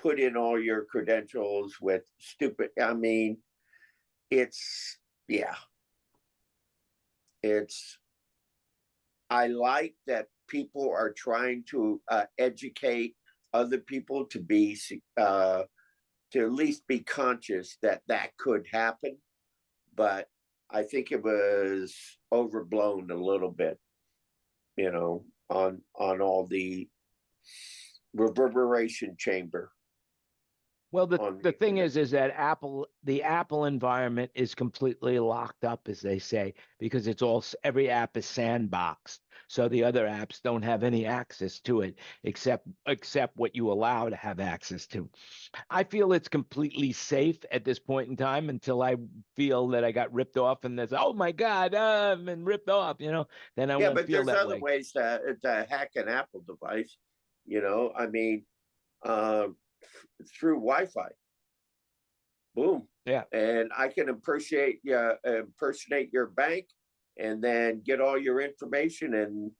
put in all your credentials with stupid. I mean, I like that people are trying to educate other people to be to at least be conscious that could happen, but I think it was overblown a little bit, on all the reverberation chamber. Well, the on the thing internet. is that the Apple environment is completely locked up, as they say, because it's all every app is sandboxed. So the other apps don't have any access to it except what you allow to have access to. I feel it's completely safe at this point in time until I feel that I got ripped off and there's, oh my God, I've been ripped off, then I Yeah, won't but feel there's that other way. ways to hack an Apple device. I mean, uh, through Wi-Fi. Boom. Yeah. And I can impersonate your bank, and then get all your information,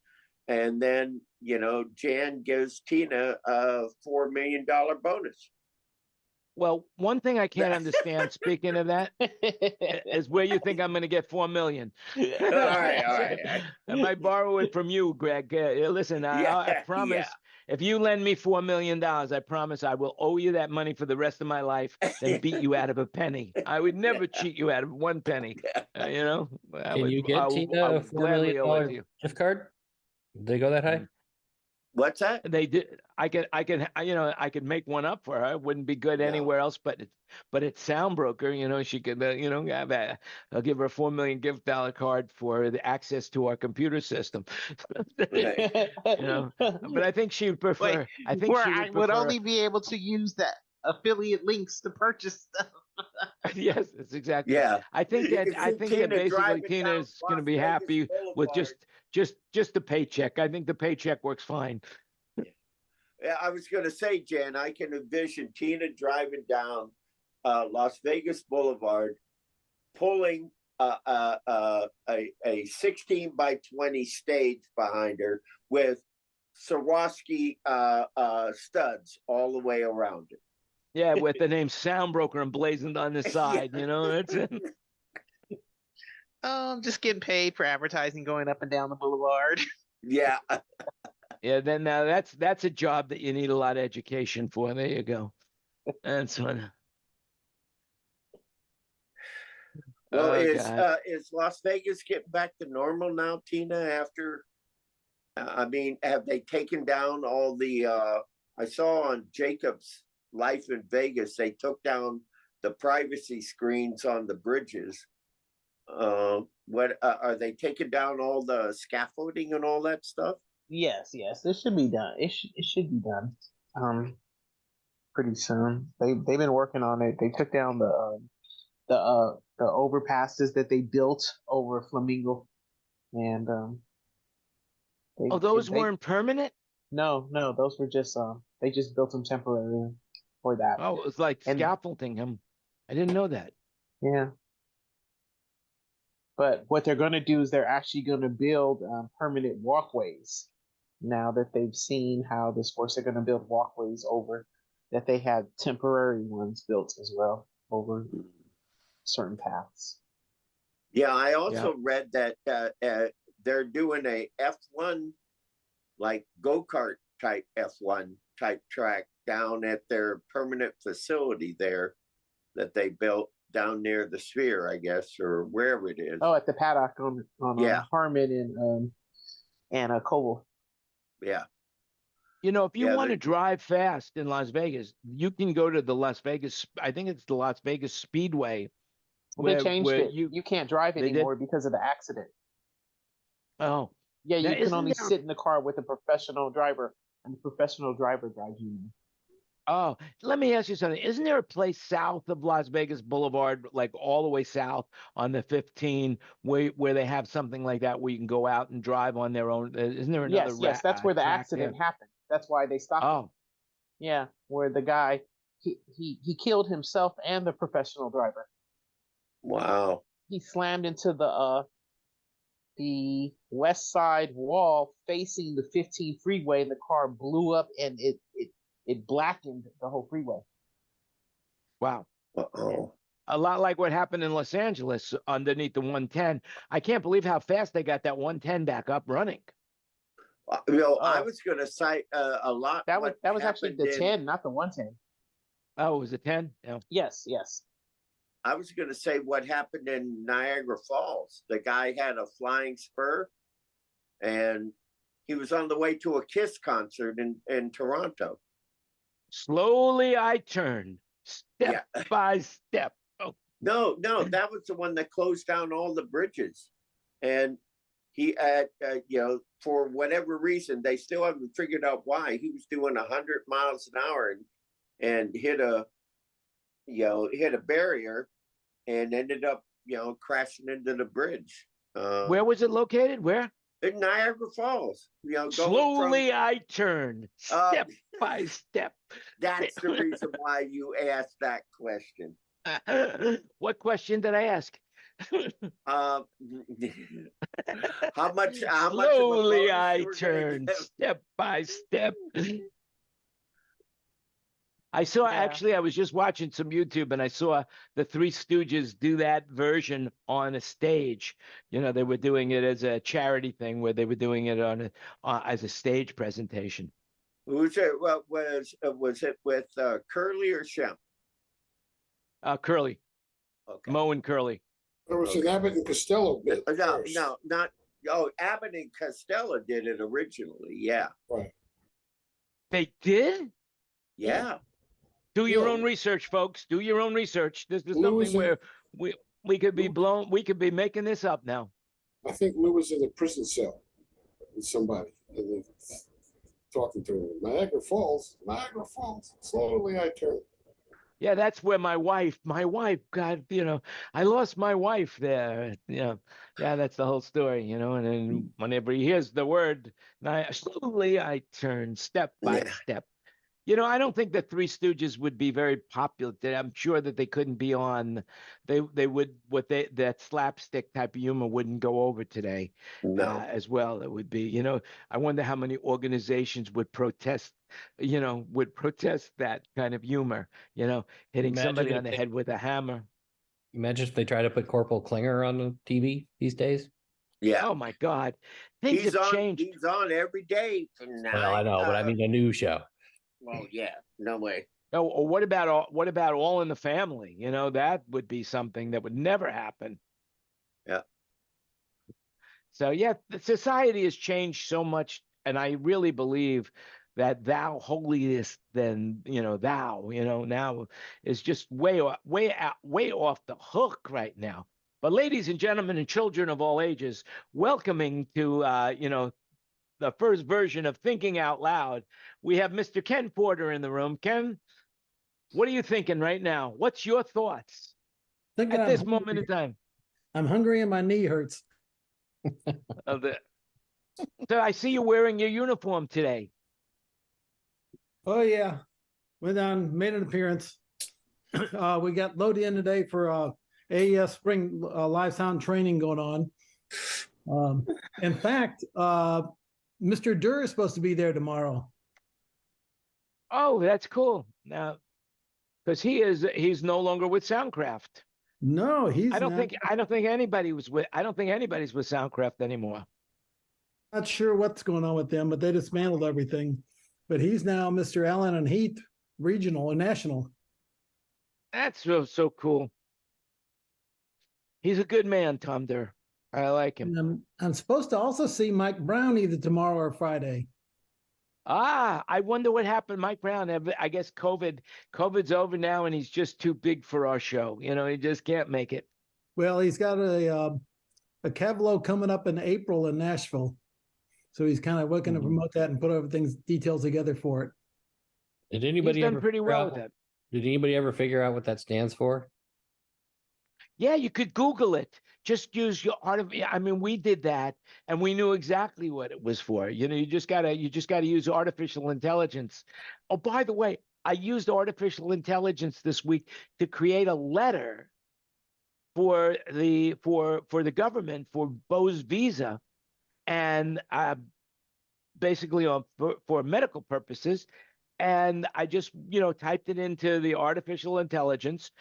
and then Jan gives Tina a $4 million bonus. Well, one thing I can't understand, speaking of that, is where you think I'm going to get 4 million. All right. If I borrow it from you, Greg, listen, I promise. Yeah. If you lend me $4 million, I promise I will owe you that money for the rest of my life, then beat you out of a penny. I would never cheat you out of 1 penny. I Can you I get Tina a would $4 gladly million owe it to you. gift card? They go that high? What's that? They did. I could make one up for her. It wouldn't be good No. anywhere else, but it's Soundbroker. She could, I'll give her a $4 million gift card for the access to our computer system. Right. But I think she would prefer. Wait, I think where she I would would prefer. only be able to use that affiliate links to purchase stuff. Yes, that's exactly. Yeah. I think You that can see Tina basically driving Tina down is going to Las be Vegas happy with Boulevard. just the paycheck. I think the paycheck works fine. Yeah, I was going to say, Jan, I can envision Tina driving down Las Vegas Boulevard, pulling a 16 by 20 stage behind her with Swarovski studs all the way around it. Yeah, with the name Soundbroker emblazoned on the side, it's Oh, I'm just getting paid for advertising going up and down the boulevard. Yeah. yeah. Then that's a job that you need a lot of education for. There you go. That's one. Well, Oh God. is Las Vegas getting back to normal now, Tina? After, I mean, have they taken down all the? I saw on Jacob's Life in Vegas, they took down the privacy screens on the bridges. What are they taking down all the scaffolding and all that stuff? Yes, it should be done. It should be done. Pretty soon. They've been working on it. They took down the overpasses that they built over Flamingo, and Those weren't permanent? No, those were just they just built them temporarily for that. Oh, it was like And- scaffolding. I didn't know that. Yeah. But what they're going to do is they're actually going to build permanent walkways. Now that they've seen how this works, they're going to build walkways over that they had temporary ones built as well over certain paths. Yeah, I also read that they're doing a F1, like go-kart type F1 type track down at their permanent facility there that they built down near the Sphere, I guess, or wherever it is. Oh, at the paddock on Harmon and Koval. Yeah. If you want to drive fast in Las Vegas, you can go to the Las Vegas. I think it's the Las Vegas Speedway. Well, they changed it. You can't drive anymore because of the accident. Oh. Yeah, Now, you can only there- sit in the car with a professional driver, and the professional driver drives you. Oh, let me ask you something. Isn't there a place south of Las Vegas Boulevard, like all the way south on the 15, where they have something like that where you can go out and drive on their own? Isn't there another? Yes, that's where the track accident there? happened. That's why they stopped. Oh, It. Yeah, where the guy he killed himself and the professional driver. Wow. He slammed into the west side wall facing the 15 freeway, and the car blew up, and it blackened the whole freeway. wow. Uh-oh. A lot like what happened in Los Angeles underneath the 110. I can't believe how fast they got that 110 back up running. I was going to cite a lot. That was actually the 10, not the 110. Oh, it was a 10? Yeah. Yes. I was going to say what happened in Niagara Falls. The guy had a flying spur, and he was on the way to a Kiss concert in Toronto. Slowly I turned step by step. Oh, No, that was the one that closed down all the bridges. And he had, for whatever reason, they still haven't figured out why he was doing 100 miles an hour and hit a barrier and ended up, crashing into the bridge. where was it located? Where? In Niagara Falls, going Slowly from, I turn, step by step. that's the reason why you asked that question. What question did I ask? How much? How much? Slowly I turn, step by step. I saw, actually, I was just watching some YouTube and I saw the Three Stooges do that version on a stage. They were doing it as a charity thing where they were doing it as a stage presentation. Was it? What was it with Curly or Shem? Curly. Okay. Mo and Curly. There was an Abbott and Costello bit. No, first. no, not. Oh, Abbott and Costello did it originally. Yeah. Right. They did? Yeah. Do your Yeah. own research, folks. Do your own research. This is Lou was something in- where we could be blown. We could be making this up now. I think Lou was in a prison cell with somebody, and they talking to him. Niagara Falls. Slowly I turn. Yeah, that's where my wife, God, I lost my wife there. Yeah, that's the whole story, and then whenever he hears the word, slowly I turn, step by step. I don't think the Three Stooges would be very popular today. I'm sure that they couldn't be on. They would that slapstick type of humor wouldn't go over today. No. As well. It would be. I wonder how many organizations would protest. Would protest that kind of humor. Hitting somebody on the head with a hammer. Imagine if they try to put Corporal Klinger on the TV these days. Yeah. Oh my God, things He's have on. changed. He's on every day from now. Well, I know, but I mean a new show. Well, yeah. No way. Oh, or what about All in the Family? That would be something that would never happen. Yeah. So yeah, the society has changed so much, and I really believe that thou holiest than thou now is just way off the hook right now. But ladies and gentlemen and children of all ages, welcoming to the first version of Thinking Out Loud, we have Mr. Ken Porter in the room. Ken, what are you thinking right now? What's your thoughts at this moment in time? I'm hungry and my knee hurts. So I see you wearing your uniform today. Oh yeah, went down, made an appearance. We got loaded in today for AES spring live sound training going on. In fact, Mr. Durr is supposed to be there tomorrow. Oh, that's cool. Now, because he's no longer with Soundcraft. No, he's I don't think anybody's with Soundcraft anymore. Not sure what's going on with them, but they dismantled everything. But he's now Mr. Allen and Heath regional and national. That's so cool. He's a good man, Tom Durr. I like him. And I'm supposed to also see Mike Brown either tomorrow or Friday. I wonder what happened, Mike Brown. I guess COVID's over now, and he's just too big for our show. He just can't make it. Well, he's got a Cavalo coming up in April in Nashville, so he's kind of looking to promote that and put everything's details together for it. Did anybody He's done ever pretty figure well out- with that. Did anybody ever figure out what that stands for? Yeah, you could Google it. Just use your we did that, and we knew exactly what it was for. You just gotta use artificial intelligence. Oh, by the way, I used artificial intelligence this week to create a letter for the government for Bo's visa, and basically for medical purposes. And I just, typed it into the artificial intelligence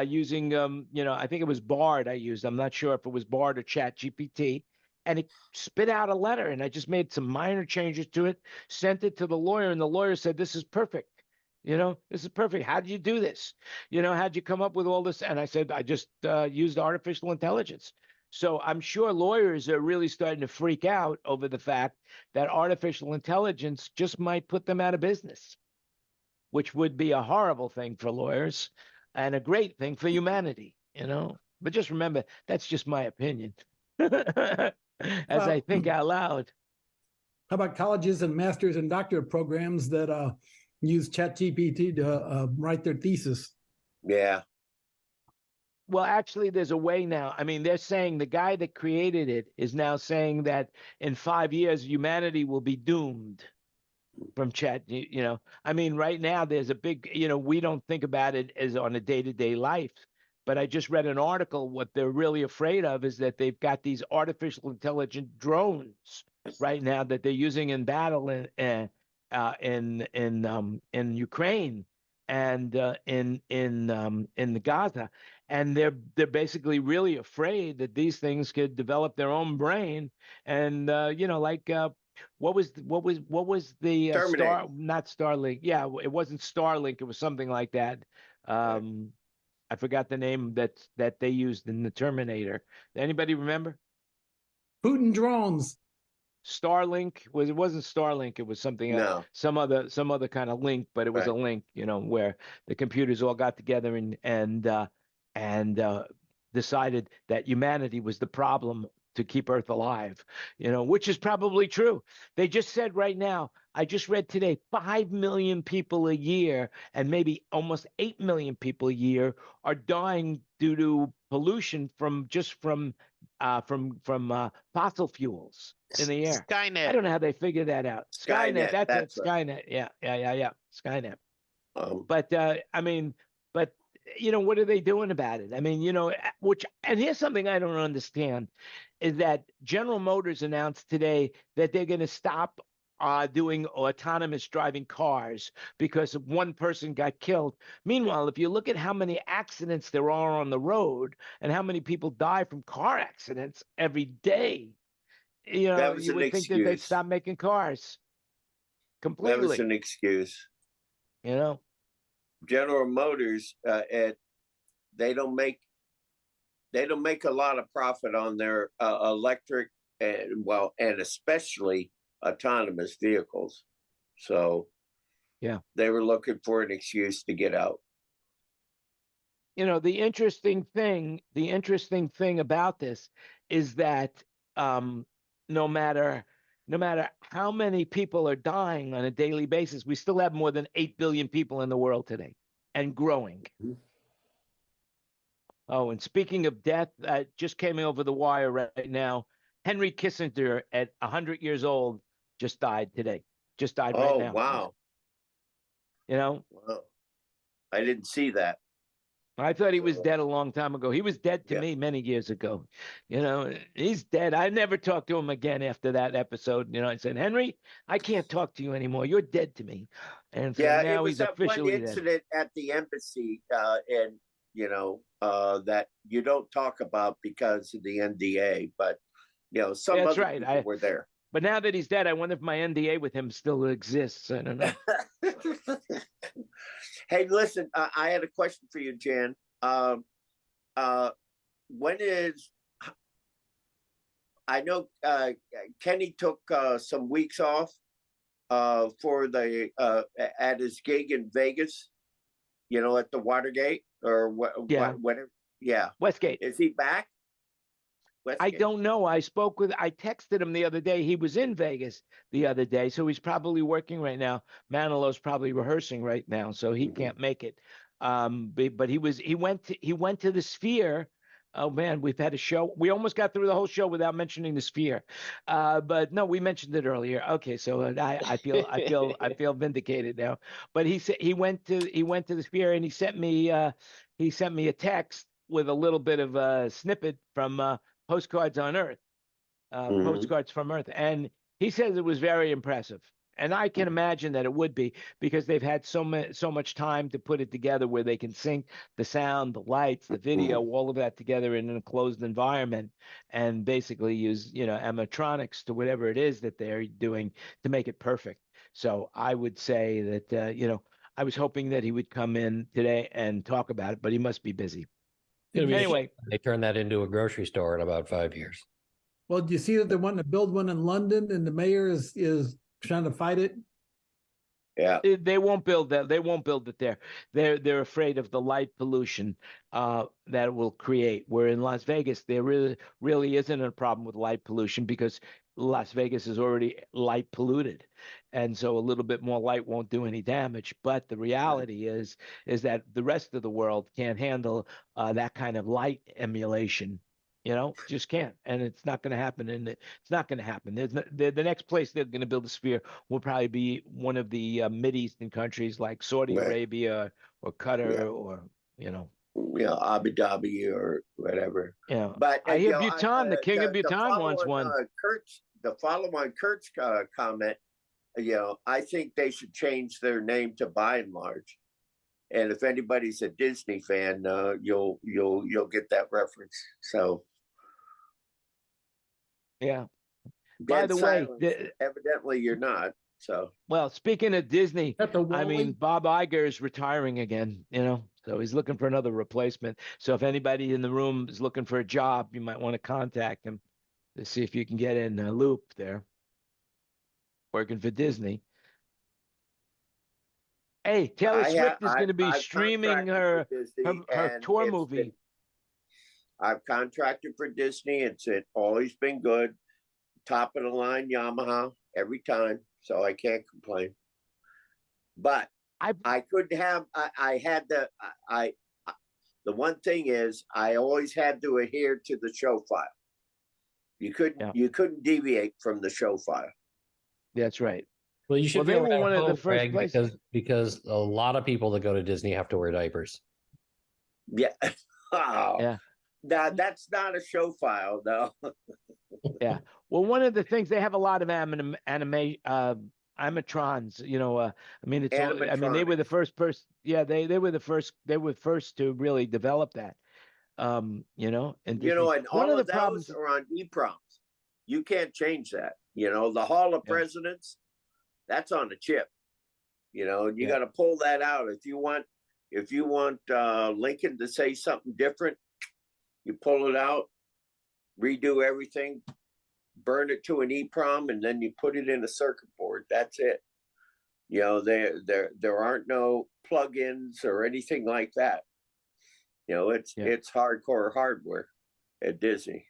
using, I think it was Bard I used. I'm not sure if it was Bard or Chat GPT. And it spit out a letter. And I just made some minor changes to it, sent it to the lawyer. And the lawyer said, this is perfect. This is perfect. How did you do this? How'd you come up with all this? And I said, I just used artificial intelligence. So I'm sure lawyers are really starting to freak out over the fact that artificial intelligence just might put them out of business. which would be a horrible thing for lawyers and a great thing for humanity, you know. But just remember, that's just my opinion. As I think out loud. How about colleges and master's and doctorate programs that use ChatGPT to write their thesis? Yeah. Well, actually, there's a way now. I mean, they're saying the guy that created it is now saying that in 5 years, humanity will be doomed from chat. You know, I mean, right now, there's a big, you know, we don't think about it as on a day-to-day life. But I just read an article. What they're really afraid of is that they've got these artificial intelligent drones right now that they're using in battle in Ukraine and in the Gaza, and they're basically really afraid that these things could develop their own brain, and you know, like what was the Terminator. not Starlink? Yeah, it wasn't Starlink. It was something like that. I forgot the name that they used in the Terminator. Anybody remember? Putin drones. Starlink it wasn't Starlink, it was something No. some other kind of link, but it was a link, you know, where the computers all got together and decided that humanity was the problem to keep Earth alive, you know, which is probably true. They just said right now, I just read today, 5 million people a year and maybe almost 8 million people a year are dying due to pollution from fossil fuels in the air. Skynet. I don't know how they figured that out. Skynet, that's it. right. Skynet. Yeah. Skynet. Um, But I mean, but you know, what are they doing about it? I mean, you know, and here's something I don't understand is that General Motors announced today that they're going to stop doing autonomous driving cars because one person got killed. Meanwhile, if you look at how many accidents there are on the road and how many people die from car accidents every day, you know, That was you an would think that they'd excuse. stop making cars that was completely, an excuse. you know? General Motors, they don't make a lot of profit on their electric and especially autonomous vehicles. So yeah, they were looking for an excuse to get out. You know, the interesting thing about this is that no matter how many people are dying on a daily basis, we still have more than 8 billion people in the world today and growing. Mm-hmm. Oh, and speaking of death, just came over the wire right now. Henry Kissinger at 100 years old just died today. Just died right now. Oh, wow. You know? Wow. I didn't see that. I thought he was dead a long time ago. He was dead to me many years ago. You know, he's dead. I never talked to him again after that episode. You know, I said, Henry, I can't talk to you anymore. You're dead to me. And so now it was he's that one officially dead. incident at the embassy, and you know, that you don't talk about because of the NDA, but you know, some That's other right. people were there. But now that he's dead, I wonder if my NDA with him still exists. I don't know. Hey, listen, I had a question for you, Jan. When is, I know Kenny took some weeks off for the at his gig in Vegas, you know, at the Watergate or whatever. Yeah. Westgate. Is he back? Westgate? I don't know. I texted him the other day. He was in Vegas the other day, so he's probably working right now. Manilo's probably rehearsing right now, so he can't make it. But he went to the Sphere. Oh man, we've had a show. We almost got through the whole show without mentioning the Sphere. But no, we mentioned it earlier. Okay, so I feel vindicated now. But he said he went to the Sphere, and he sent me a text with a little bit of a snippet from Postcards on Earth, Postcards from Earth. And he says it was very impressive. And I can imagine that it would be because they've had so much time to put it together where they can sync the sound, the lights, the video, all of that together in an enclosed environment and basically use, you know, animatronics to whatever it is that they're doing to make it perfect. So I would say that, you know, I was hoping that he would come in today and talk about it, but he must be busy. Anyway, they turn that into a grocery store in about 5 years. Well, do you see that they're wanting to build one in London and the mayor is trying to fight it? Yeah. They won't build that. They won't build it there. They're afraid of the light pollution that it will create. Where in Las Vegas, there really isn't a problem with light pollution because Las Vegas is already light polluted, and so a little bit more light won't do any damage. But the reality is that the rest of the world can't handle that kind of light emulation. Just can't, and it's not going to happen. And it's not going to happen. The next place they're going to build a sphere will probably be one of the Mid-Eastern countries like Saudi Right. Arabia or Qatar Yeah. or Abu Dhabi or whatever. But I hear Bhutan, the king of Bhutan wants one. The follow on Kurt's comment, I think they should change their name to By and Large. And if anybody's a Disney fan, you'll get that reference. So. Yeah. By the way, evidently you're not. So. Well, speaking of Disney, At the I mean, Wally? Bob Iger is retiring again, so he's looking for another replacement. So if anybody in the room is looking for a job, you might want to contact him to see if you can get in a loop there, working for Disney. Hey, Taylor Swift is going to be streaming her tour movie. I've contracted for Disney. It's always been good. Top of the line Yamaha every time, so I can't complain. But I couldn't have. The one thing is, I always had to adhere to the show file. You couldn't deviate from the show file. That's right. Well, you should Well, be they able were to one of the hope, first Greg, places. because a lot of people that go to Disney have to wear diapers. Yeah. Oh, Yeah. That's not a show file, no. Yeah. Well, one of the things they have a lot of animatrons. I mean, it's all, I mean, they were the first person. Yeah, they were the first. They were first to really develop that. And and one all of the of those problems are on EPROMs. You can't change that. The Hall of Presidents, that's on a chip. You got to pull that out if you want. If you want Lincoln to say something different, you pull it out, redo everything, burn it to an EPROM, and then you put it in a circuit board. That's it. There aren't no plugins or anything like that. It's hardcore hardware at Disney.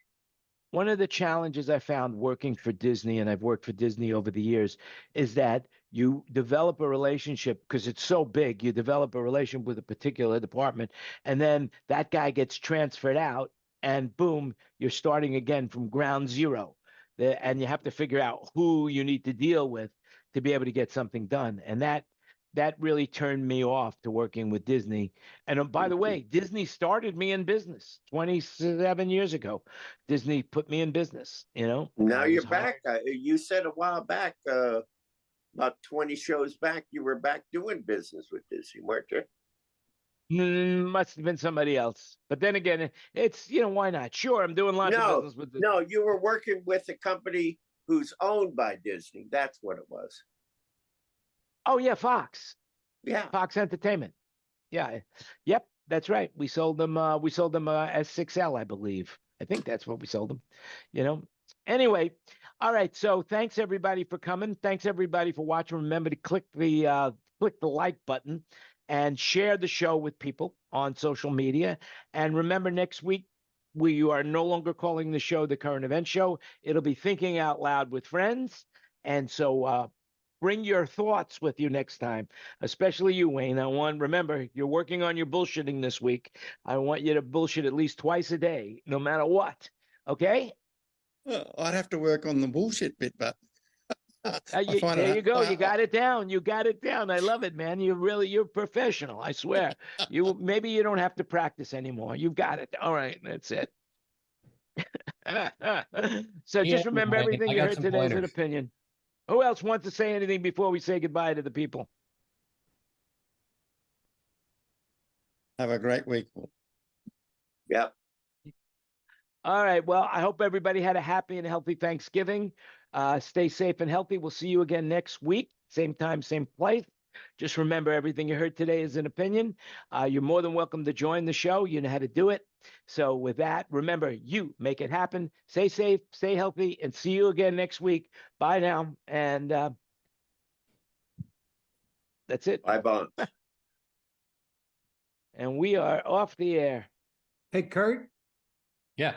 One of the challenges I found working for Disney, and I've worked for Disney over the years, is that you develop a relationship because it's so big. You develop a relationship with a particular department, and then that guy gets transferred out, and boom, you're starting again from ground zero. And you have to figure out who you need to deal with to be able to get something done. And that really turned me off to working with Disney. And by the way, Disney started me in business 27 years ago. Disney put me in business, Now you're back. You said a while back, about 20 shows back, you were back doing business with Disney, weren't you? Must have been somebody else. But then again, it's, why not? Sure, I'm doing lots of business with Disney. No, you were working with a company who's owned by Disney. That's what it was. Oh, yeah, Fox. Yeah. Fox Entertainment. Yeah. Yep, that's right. We sold them S6L, I believe. I think that's what we sold them. Anyway, all right. So thanks everybody for coming. Thanks everybody for watching. Remember to click the like button and share the show with people on social media. And remember, next week we are no longer calling the show the Current Event Show. It'll be Thinking Out Loud with Friends. And so bring your thoughts with you next time, especially you, Wayne. Remember, you're working on your bullshitting this week. I want you to bullshit at least twice a day, no matter what. Okay? Well, I'd have to work on the bullshit bit, but There you go. You got it down. You got it down. I love it, man. You're professional. I swear. Maybe you don't have to practice anymore. You've got it. All right. That's it. So just remember, everything you heard today is an opinion. Who else wants to say anything before we say goodbye to the people? Have a great week. Yep. All right. Well, I hope everybody had a happy and healthy Thanksgiving. Stay safe and healthy. We'll see you again next week. Same time, same place. Just remember, everything you heard today is an opinion. You're more than welcome to join the show. You know how to do it. So with that, remember, you make it happen. Stay safe, stay healthy, and see you again next week. Bye now. And That's it. Bye, Bon. And we are off the air. Hey, Kurt, Yeah.